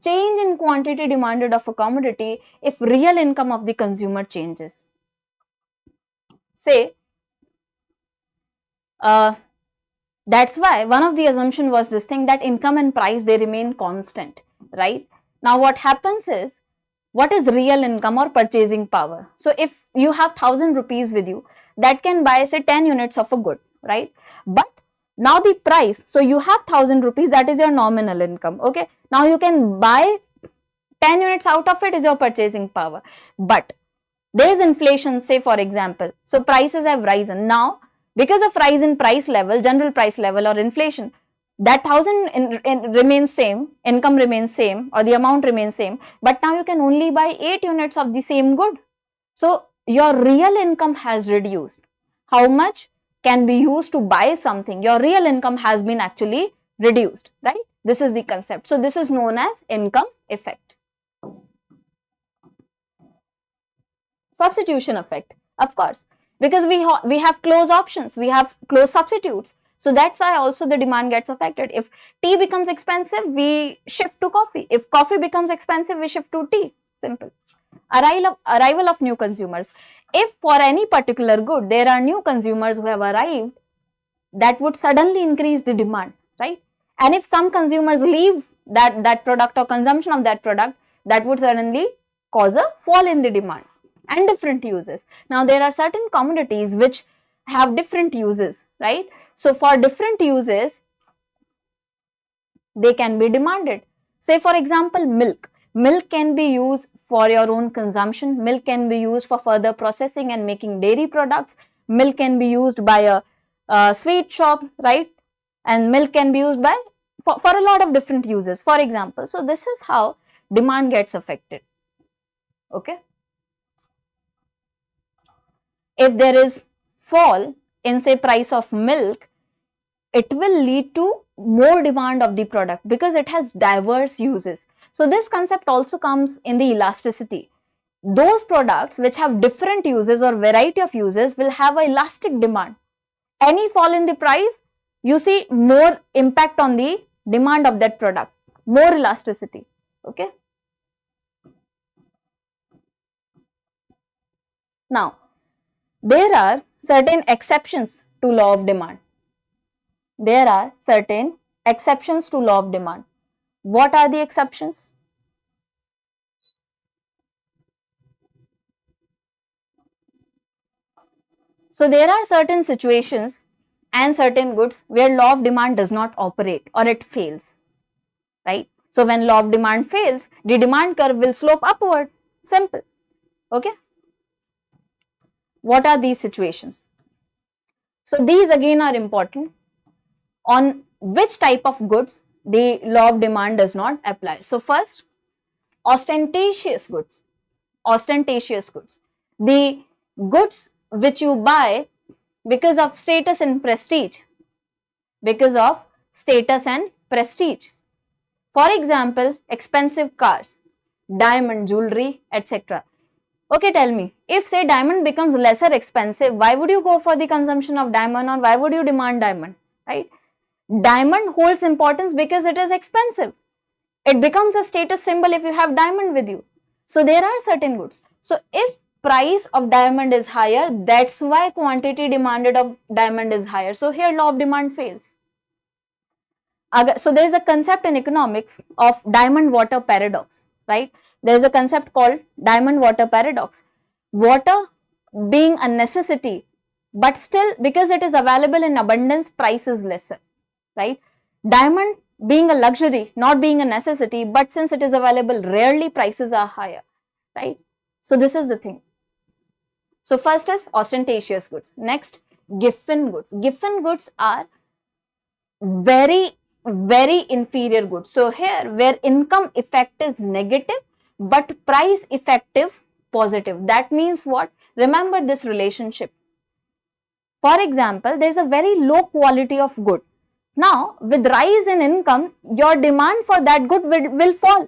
change in quantity demanded of a commodity if real income of the consumer changes. Say, that's why one of the assumption was this thing that income and price, they remain constant, right? Now what happens is, what is real income or purchasing power? So if you have 1000 rupees with you, that can buy say 10 units of a good, right? But Now the price, so you have 1000 rupees, that is your nominal income. Okay, now you can buy 10 units out of it is your purchasing power. But there is inflation, say for example, so prices have risen. Now because of rise in price level, general price level or inflation, that 1000 remains same, income remains same, or the amount remains same, but now you can only buy 8 units of the same good. So your real income has reduced. How much can be used to buy something? Your real income has been actually reduced, right? This is the concept. So this is known as income effect. Substitution effect, of course, because we have close options, we have close substitutes. So that's why also the demand gets affected. If tea becomes expensive, we shift to coffee. If coffee becomes expensive, we shift to tea. Simple. Arrival of new consumers. If for any particular good, there are new consumers who have arrived, that would suddenly increase the demand, right? And if some consumers leave that product or consumption of that product, that would suddenly cause a fall in the demand. And different uses. Now there are certain commodities which have different uses, right? So for different uses, they can be demanded. Say for example, milk. Milk can be used for your own consumption. Milk can be used for further processing and making dairy products. Milk can be used by a sweet shop, right? And milk can be used by for a lot of different uses, for example. So this is how demand gets affected. Okay. If there is fall in say price of milk, it will lead to more demand of the product because it has diverse uses. So this concept also comes in the elasticity. Those products which have different uses or variety of uses will have an elastic demand. Any fall in the price, you see more impact on the demand of that product, more elasticity. Okay. Now, there are certain exceptions to law of demand. There are certain exceptions to law of demand. What are the exceptions? So there are certain situations and certain goods where law of demand does not operate or it fails, right? So when law of demand fails, the demand curve will slope upward. Simple. Okay. What are these situations? So these again are important. On which type of goods the law of demand does not apply. So first, ostentatious goods. Ostentatious goods. The goods which you buy because of status and prestige. Because of status and prestige. For example, expensive cars, diamond jewelry, etc. Okay, tell me, if say diamond becomes lesser expensive, why would you go for the consumption of diamond or why would you demand diamond, right? Diamond holds importance because it is expensive. It becomes a status symbol if you have diamond with you. So there are certain goods. So if price of diamond is higher, that's why quantity demanded of diamond is higher. So here law of demand fails. So there is a concept in economics of diamond water paradox, right? There is a concept called diamond water paradox. Water being a necessity, but still because it is available in abundance, price is lesser, right? Diamond being a luxury, not being a necessity, but since it is available rarely, prices are higher, right? So this is the thing. So first is ostentatious goods. Next, giffen goods. Giffen goods are very inferior goods. So here where income effect is negative but price effective positive. That means what? Remember this relationship. For example, there is a very low quality of good. Now with rise in income, your demand for that good will fall,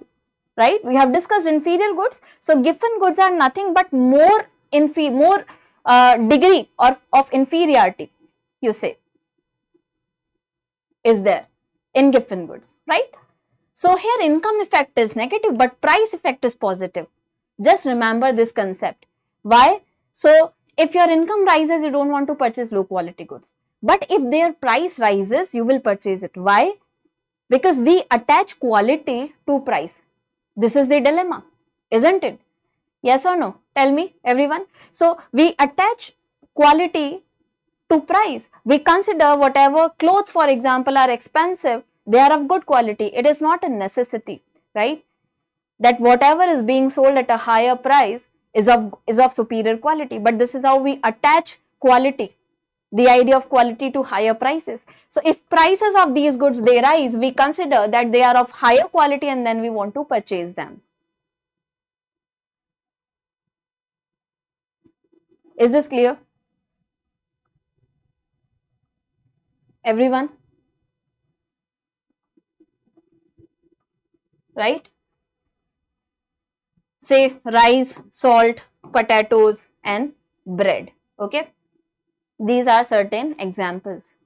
right? We have discussed inferior goods. So giffen goods are nothing but more degree of inferiority, you say, is there in giffen goods, right? So here income effect is negative but price effect is positive. Just remember this concept. Why? So if your income rises, you don't want to purchase low quality goods. But if their price rises, you will purchase it. Why? Because we attach quality to price. This is the dilemma, isn't it? Yes or no? Tell me, everyone. So we attach quality to price. We consider whatever clothes, for example, are expensive, they are of good quality. It is not a necessity, right? That whatever is being sold at a higher price is of superior quality, but this is how we attach quality, the idea of quality, to higher prices. So if prices of these goods, they rise, we consider that they are of higher quality and then we want to purchase them. Is this clear? Everyone? Right? Say rice, salt, potatoes and bread. Okay? These are certain examples.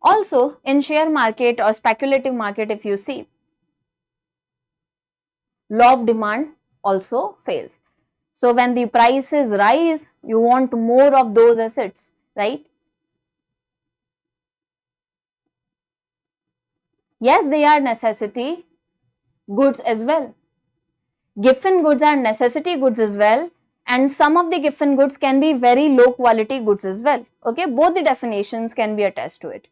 Also, in share market or speculative market, if you see, law of demand also fails. So when the prices rise, you want more of those assets, right? Yes, they are necessity goods as well. Giffen goods are necessity goods as well, and some of the giffen goods can be very low quality goods as well. Okay, both the definitions can be attached to it.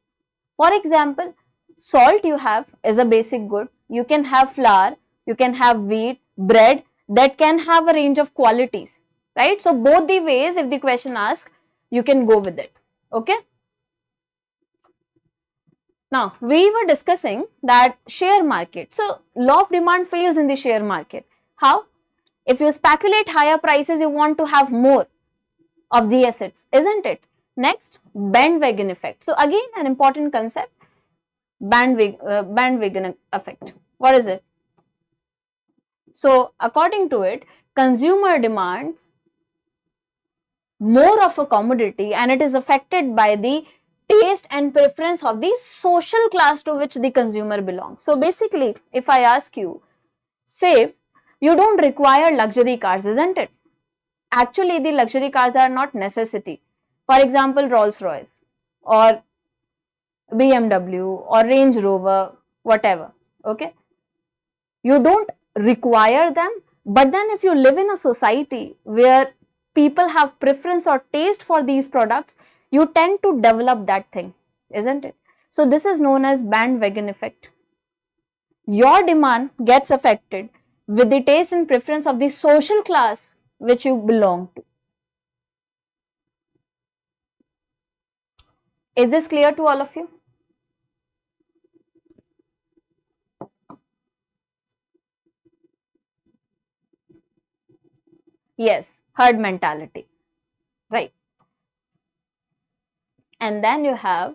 For example, salt you have is a basic good. You can have flour, you can have wheat, bread, that can have a range of qualities, right? So both the ways, if the question asks, you can go with it. Okay. Now, we were discussing that share market. So, law of demand fails in the share market. How? If you speculate higher prices, you want to have more of the assets, isn't it? Next, bandwagon effect. So, again, an important concept, bandwagon effect. What is it? So, according to it, consumer demands more of a commodity and it is affected by the taste and preference of the social class to which the consumer belongs. So basically, if I ask you, say you don't require luxury cars, isn't it? Actually, the luxury cars are not necessity. For example, Rolls-Royce or BMW or Range Rover, whatever, okay? You don't require them, but then if you live in a society where people have preference or taste for these products, you tend to develop that thing, isn't it? So this is known as bandwagon effect. Your demand gets affected with the taste and preference of the social class which you belong to. Is this clear to all of you? Yes, herd mentality, right? And then you have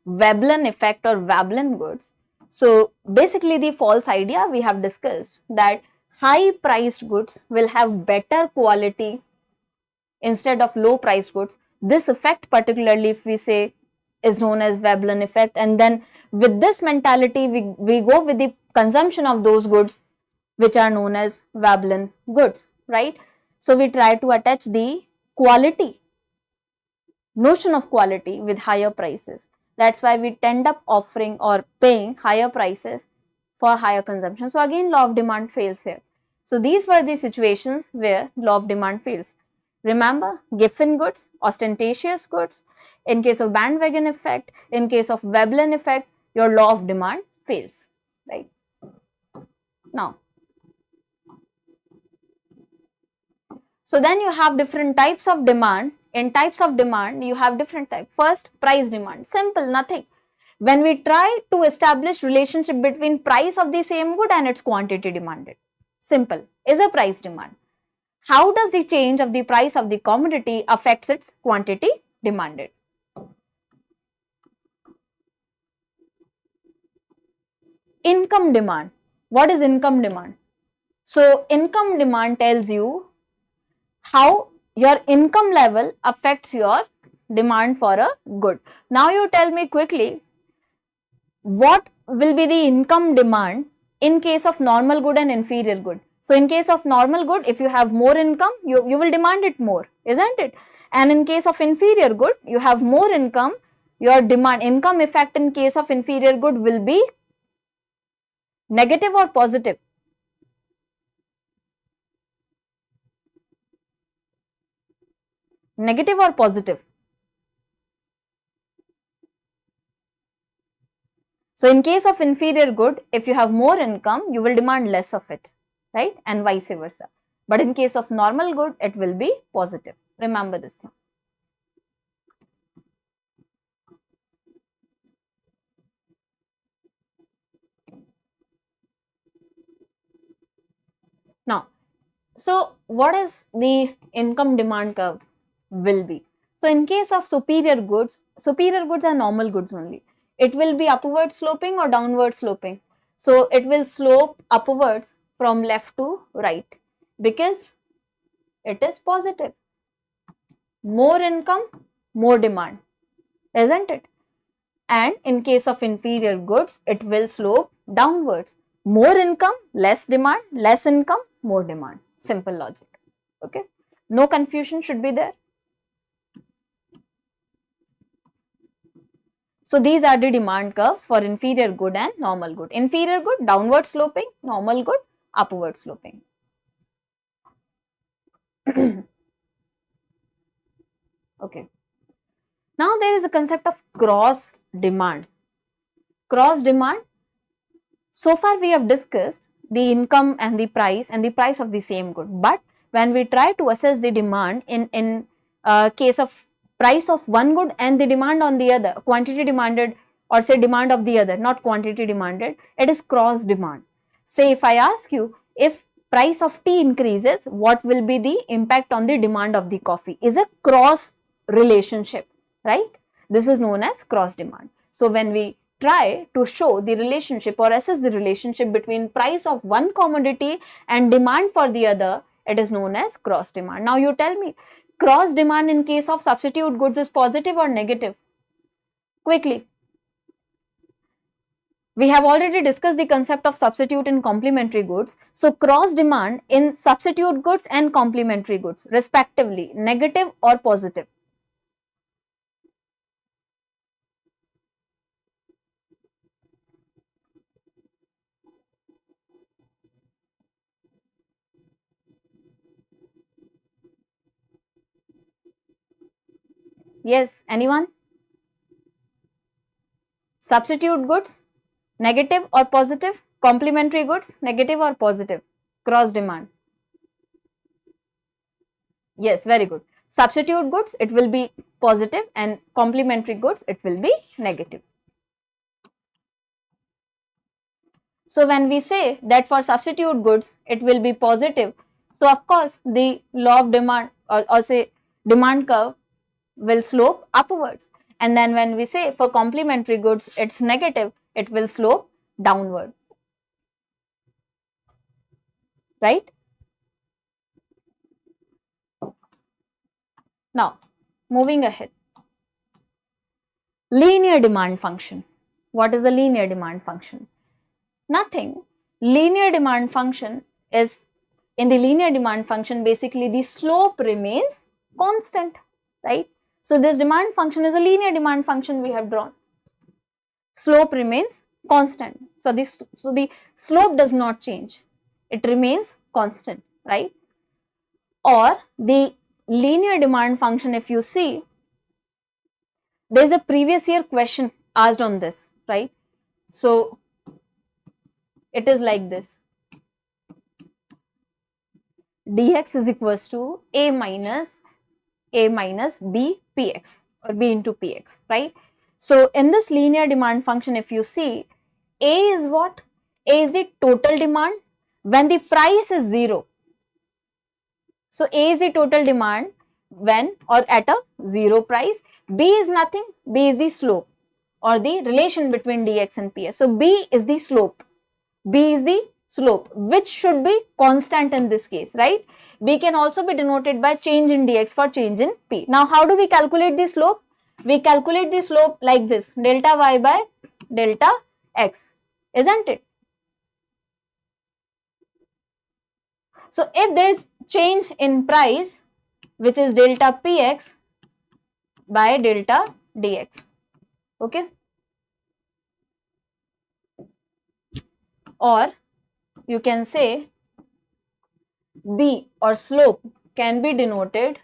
Veblen effect or Veblen goods. So basically the false idea we have discussed that high priced goods will have better quality instead of low priced goods. This effect, particularly if we say, is known as Veblen effect, and then with this mentality we go with the consumption of those goods which are known as Veblen goods, right? So we try to attach the quality, notion of quality with higher prices. That's why we tend up offering or paying higher prices for higher consumption. So again, law of demand fails here. So these were the situations where law of demand fails. Remember, giffen goods, ostentatious goods, in case of bandwagon effect, in case of Veblen effect, your law of demand fails, right? Now, so then you have different types of demand. In types of demand, you have different types. First, price demand. Simple, nothing. When we try to establish relationship between price of the same good and its quantity demanded, simple, is a price demand. How does the change of the price of the commodity affects its quantity demanded? Income demand. What is income demand? So, income demand tells you how your income level affects your demand for a good. Now, you tell me quickly, what will be the income demand in case of normal good and inferior good? So, in case of normal good, if you have more income, you will demand it more, isn't it? And in case of inferior good, you have more income, your demand, income effect in case of inferior good will be negative or positive? negative or positive? So in case of inferior good, if you have more income, you will demand less of it, right? And vice versa. But in case of normal good, it will be positive. Remember this thing. Now, so what is the income demand curve will be? So in case of superior goods are normal goods only. It will be upward sloping or downward sloping. So it will slope upwards from left to right because it is positive. More income, more demand, isn't it? And in case of inferior goods, it will slope downwards. More income, less demand, less income, more demand. Simple logic. Okay. No confusion should be there. So these are the demand curves for inferior good and normal good. Inferior good, downward sloping, normal good, upward sloping. Okay. Now there is a concept of cross demand. Cross demand, so far we have discussed the income and the price of the same good. But when we try to assess the demand in case of price of one good and the demand on the other, quantity demanded or say demand of the other, not quantity demanded, it is cross demand. Say if I ask you, if price of tea increases, what will be the impact on the demand of the coffee? Is a cross relationship, right? This is known as cross demand. So when we try to show the relationship or assess the relationship between price of one commodity and demand for the other, it is known as cross demand. Now you tell me, cross demand in case of substitute goods is positive or negative? Quickly. We have already discussed the concept of substitute and complementary goods. So cross demand in substitute goods and complementary goods respectively, negative or positive? Yes, anyone? Substitute goods, negative or positive? Complementary goods, negative or positive? Cross demand. Yes, very good. Substitute goods, it will be positive, and complementary goods, it will be negative. So when we say that for substitute goods, it will be positive, so of course the law of demand or say demand curve will slope upwards. And then when we say for complementary goods, it's negative, it will slope downward, right? Now, moving ahead. Linear demand function. What is a linear demand function? Nothing. Linear demand function is, in the linear demand function, basically the slope remains constant, right? So this demand function is a linear demand function we have drawn. Slope remains constant. So the slope does not change. It remains constant, right? Or the linear demand function, if you see, there is a previous year question asked on this, right? So it is like this. dx is equals to a minus b px or b into px, right? So in this linear demand function, if you see, a is what? A is the total demand when the price is 0. So A is the total demand when or at a 0 price. B is nothing, B is the slope or the relation between dx and ps. So B is the slope, B is the slope, which should be constant in this case, right? B can also be denoted by change in dx for change in p. Now how do we calculate the slope? We calculate the slope like this, delta y by delta x, isn't it? So if there is change in price, which is delta px by delta dx, okay? Or you can say B or slope can be denoted,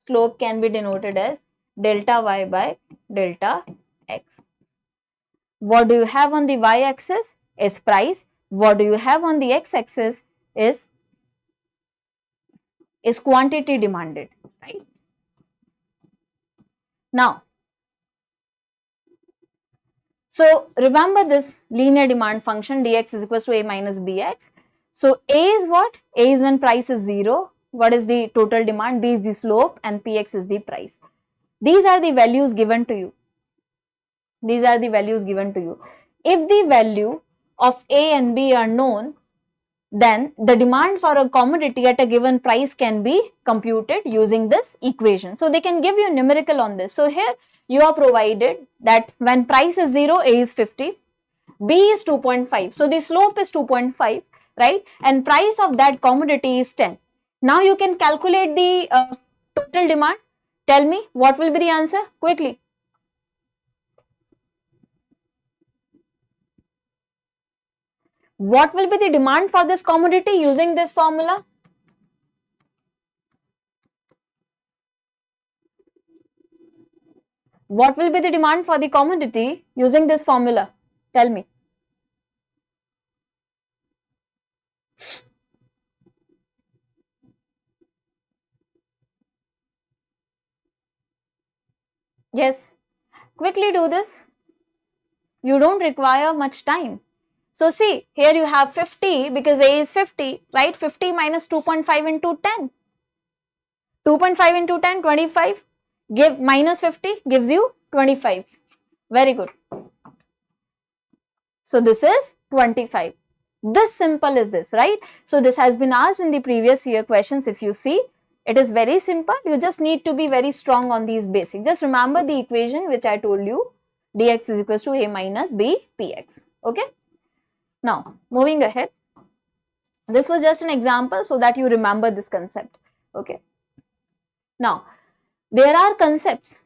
slope can be denoted as delta y by delta x. What do you have on the y-axis is price. What do you have on the x-axis is quantity demanded, right? Now, so remember this linear demand function dx is equals to a minus bx. So a is what? A is when price is 0. What is the total demand? B is the slope and px is the price. These are the values given to you. These are the values given to you. If the value of A and B are known, then the demand for a commodity at a given price can be computed using this equation. So they can give you numerical on this. So here you are provided that when price is 0, A is 50, B is 2.5. So the slope is 2.5, right? And price of that commodity is 10. Now you can calculate the total demand. Tell me what will be the answer quickly. What will be the demand for this commodity using this formula? What will be the demand for the commodity using this formula? Tell me. Yes, quickly do this. You don't require much time. So see, here you have 50 because A is 50, right? 50 minus 2.5 into 10. 2.5 into 10, 25. Give minus 50 gives you 25. Very good. So this is 25. This simple is this, right? So this has been asked in the previous year questions. If you see, it is very simple. You just need to be very strong on these basics. Just remember the equation which I told you. Dx is equals to A minus B px. Okay. Now, moving ahead. This was just an example so that you remember this concept. Okay. Now, there are concepts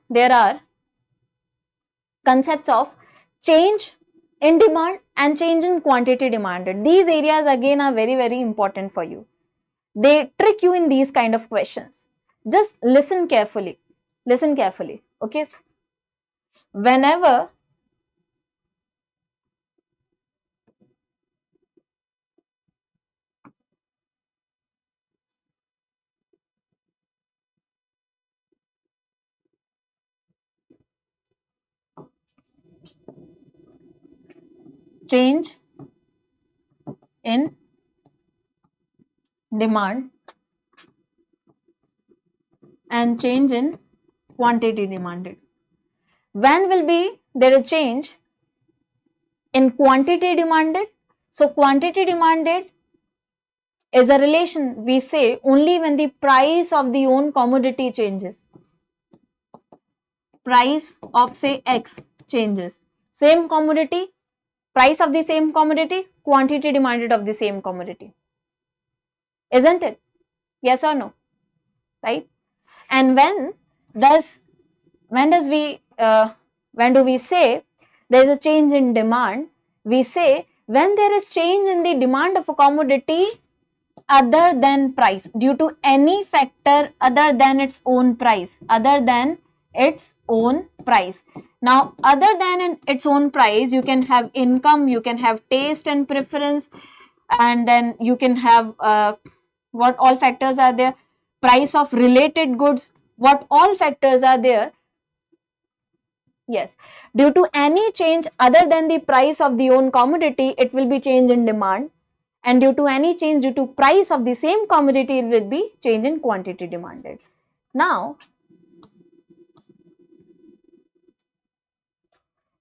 of change in demand and change in quantity demanded. These areas again are very, very important for you. They trick you in these kind of questions. Just listen carefully. Listen carefully. Okay. Whenever change in demand and change in quantity demanded. When will be there a change in quantity demanded? So quantity demanded is a relation we say only when the price of the own commodity changes. Price of say X changes. Same commodity, price of the same commodity, quantity demanded of the same commodity. Isn't it? Yes or no? Right? And when do we say there is a change in demand? We say when there is change in the demand of a commodity other than price due to any factor other than its own price. Now, other than its own price, you can have income, you can have taste and preference, and then you can have what all factors are there? Price of related goods, what all factors are there? Yes, due to any change other than the price of the own commodity, it will be change in demand, and due to any change due to price of the same commodity, it will be change in quantity demanded. Now,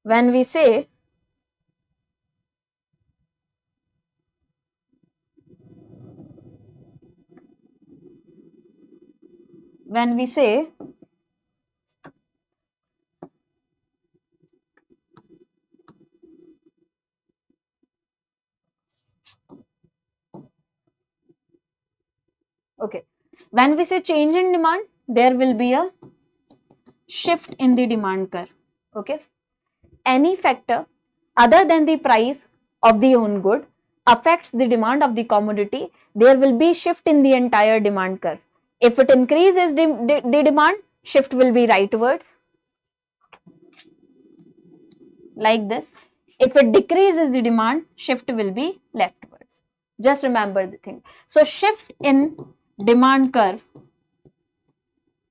when we say okay, when we say change in demand, there will be a shift in the demand curve. Okay, any factor other than the price of the own good affects the demand of the commodity, there will be shift in the entire demand curve. If it increases the demand, shift will be rightwards, like this. If it decreases the demand, shift will be leftwards. Just remember the thing. So shift in demand curve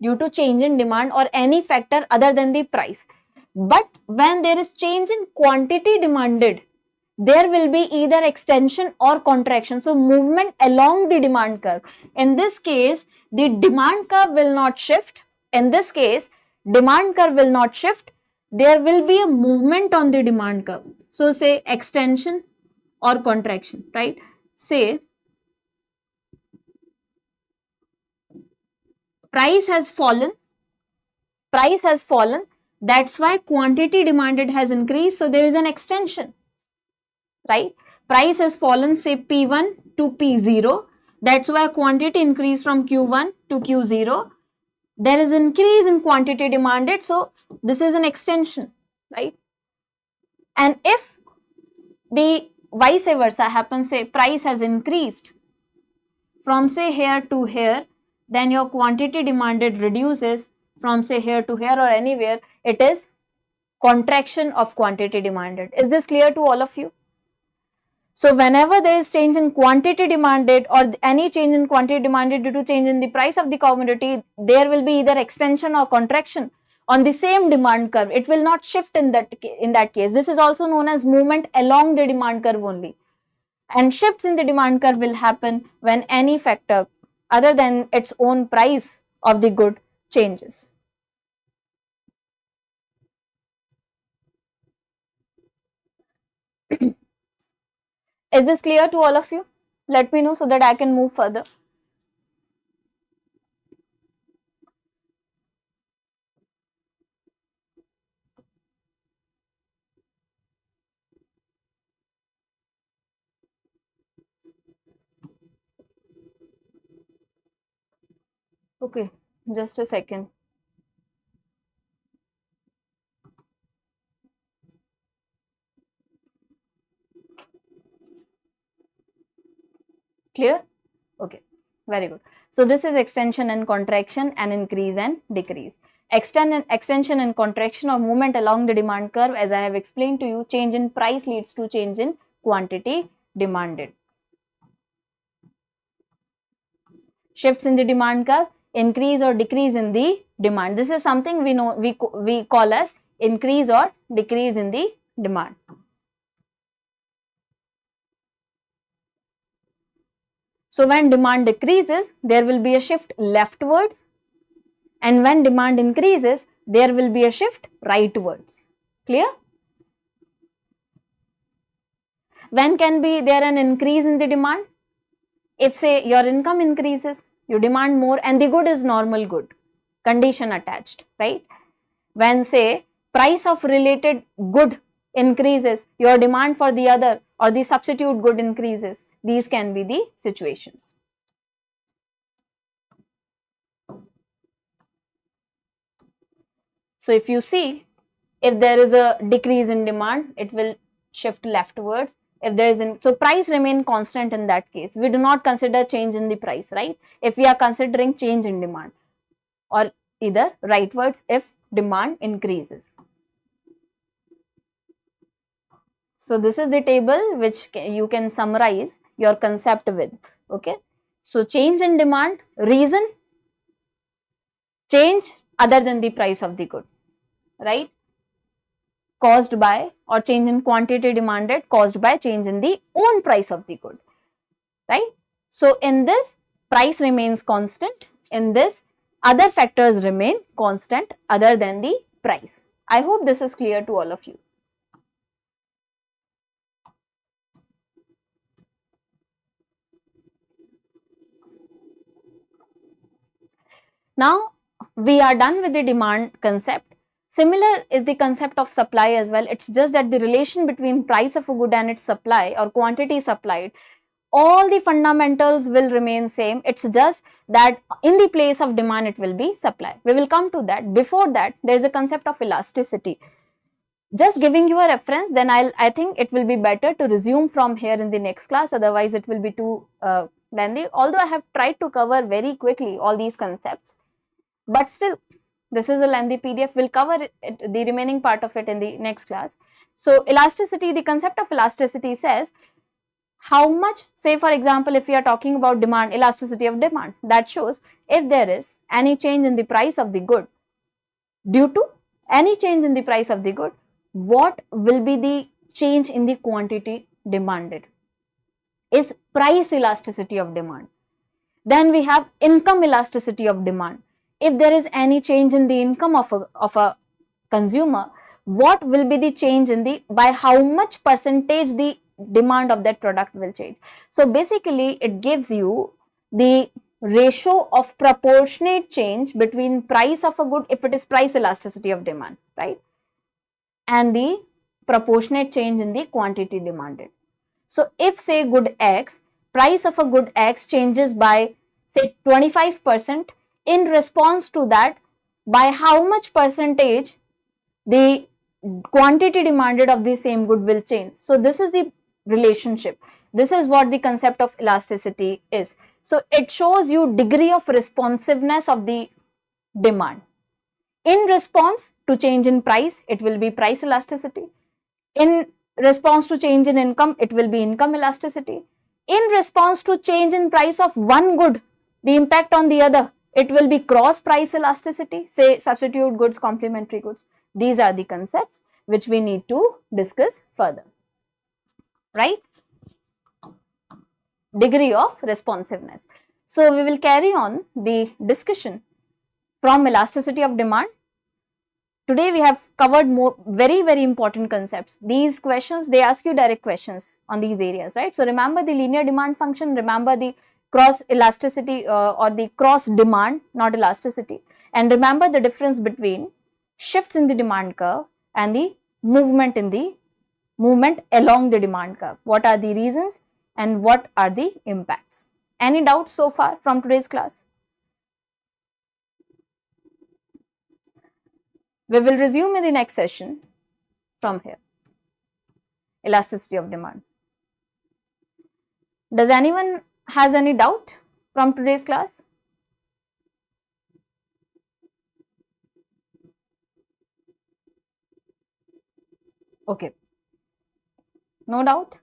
due to change in demand or any factor other than the price. But when there is change in quantity demanded, there will be either extension or contraction. So movement along the demand curve. In this case, the demand curve will not shift. In this case, demand curve will not shift. There will be a movement on the demand curve. So say extension or contraction, right? Say price has fallen, that's why quantity demanded has increased, so there is an extension, right? Price has fallen, say P1 to P0, that's why quantity increased from Q1 to Q0, there is increase in quantity demanded, so this is an extension, right? And if the vice versa happens, say price has increased from say here to here, then your quantity demanded reduces from say here to here or anywhere, it is contraction of quantity demanded. Is this clear to all of you? So whenever there is change in quantity demanded or any change in quantity demanded due to change in the price of the commodity, there will be either extension or contraction on the same demand curve. It will not shift in that case. This is also known as movement along the demand curve only. And shifts in the demand curve will happen when any factor other than its own price of the good changes. Is this clear to all of you? Let me know so that I can move further. Okay, just a second. Clear? Okay, very good. So this is extension and contraction and increase and decrease. Extension and contraction or movement along the demand curve, as I have explained to you, change in price leads to change in quantity demanded. Shifts in the demand curve, increase or decrease in the demand. This is something we know, we call as increase or decrease in the demand. So when demand decreases, there will be a shift leftwards, and when demand increases, there will be a shift rightwards. Clear? When can be there an increase in the demand? If say your income increases, you demand more and the good is normal good, condition attached, right? When say price of related good increases, your demand for the other or the substitute good increases. These can be the situations. So if you see, if there is a decrease in demand, it will shift leftwards. If there is so price remain constant in that case. We do not consider change in the price, right? If we are considering change in demand, or either rightwards if demand increases. So this is the table which you can summarize your concept with. Okay. So change in demand, reason, change other than the price of the good, right? Caused by, or change in quantity demanded caused by change in the own price of the good, right? So in this, price remains constant. In this, other factors remain constant other than the price. I hope this is clear to all of you. Now we are done with the demand concept. Similar is the concept of supply as well. It's just that the relation between price of a good and its supply or quantity supplied, all the fundamentals will remain same. It's just that in the place of demand it will be supply. We will come to that. Before that, there is a concept of elasticity. Just giving you a reference, then I think it will be better to resume from here in the next class. Otherwise, it will be too lengthy, although I have tried to cover very quickly all these concepts, but still this is a lengthy PDF. We'll cover the remaining part of it in the next class. So elasticity, the concept of elasticity says how much, say for example, if we are talking about demand, elasticity of demand, that shows if there is any change in the price of the good, due to any change in the price of the good, what will be the change in the quantity demanded, is price elasticity of demand. Then we have income elasticity of demand. If there is any change in the income of a consumer, what will be the change in the, by how much percentage the demand of that product will change. So basically it gives you the ratio of proportionate change between price of a good, if it is price elasticity of demand, right, and the proportionate change in the quantity demanded. So if say good X, price of a good X changes by say 25%, in response to that, by how much percentage the quantity demanded of the same good will change. So this is the relationship. This is what the concept of elasticity is. So it shows you degree of responsiveness of the demand. In response to change in price, it will be price elasticity. In response to change in income, it will be income elasticity. In response to change in price of one good, the impact on the other, it will be cross price elasticity, say substitute goods, complementary goods. These are the concepts which we need to discuss further, right? Degree of responsiveness. So we will carry on the discussion from elasticity of demand. Today we have covered more very important concepts. These questions, they ask you direct questions on these areas, right? So remember the linear demand function, remember the cross elasticity or the cross demand, not elasticity, and remember the difference between shifts in the demand curve and the movement along the demand curve. What are the reasons and what are the impacts? Any doubts so far from today's class? We will resume in the next session from here. Elasticity of demand. Does anyone has any doubt from today's class? Okay. No doubt?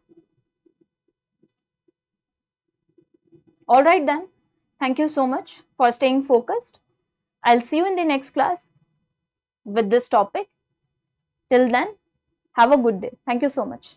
All right then. Thank you so much for staying focused. I'll see you in the next class with this topic. Till then, have a good day. Thank you so much.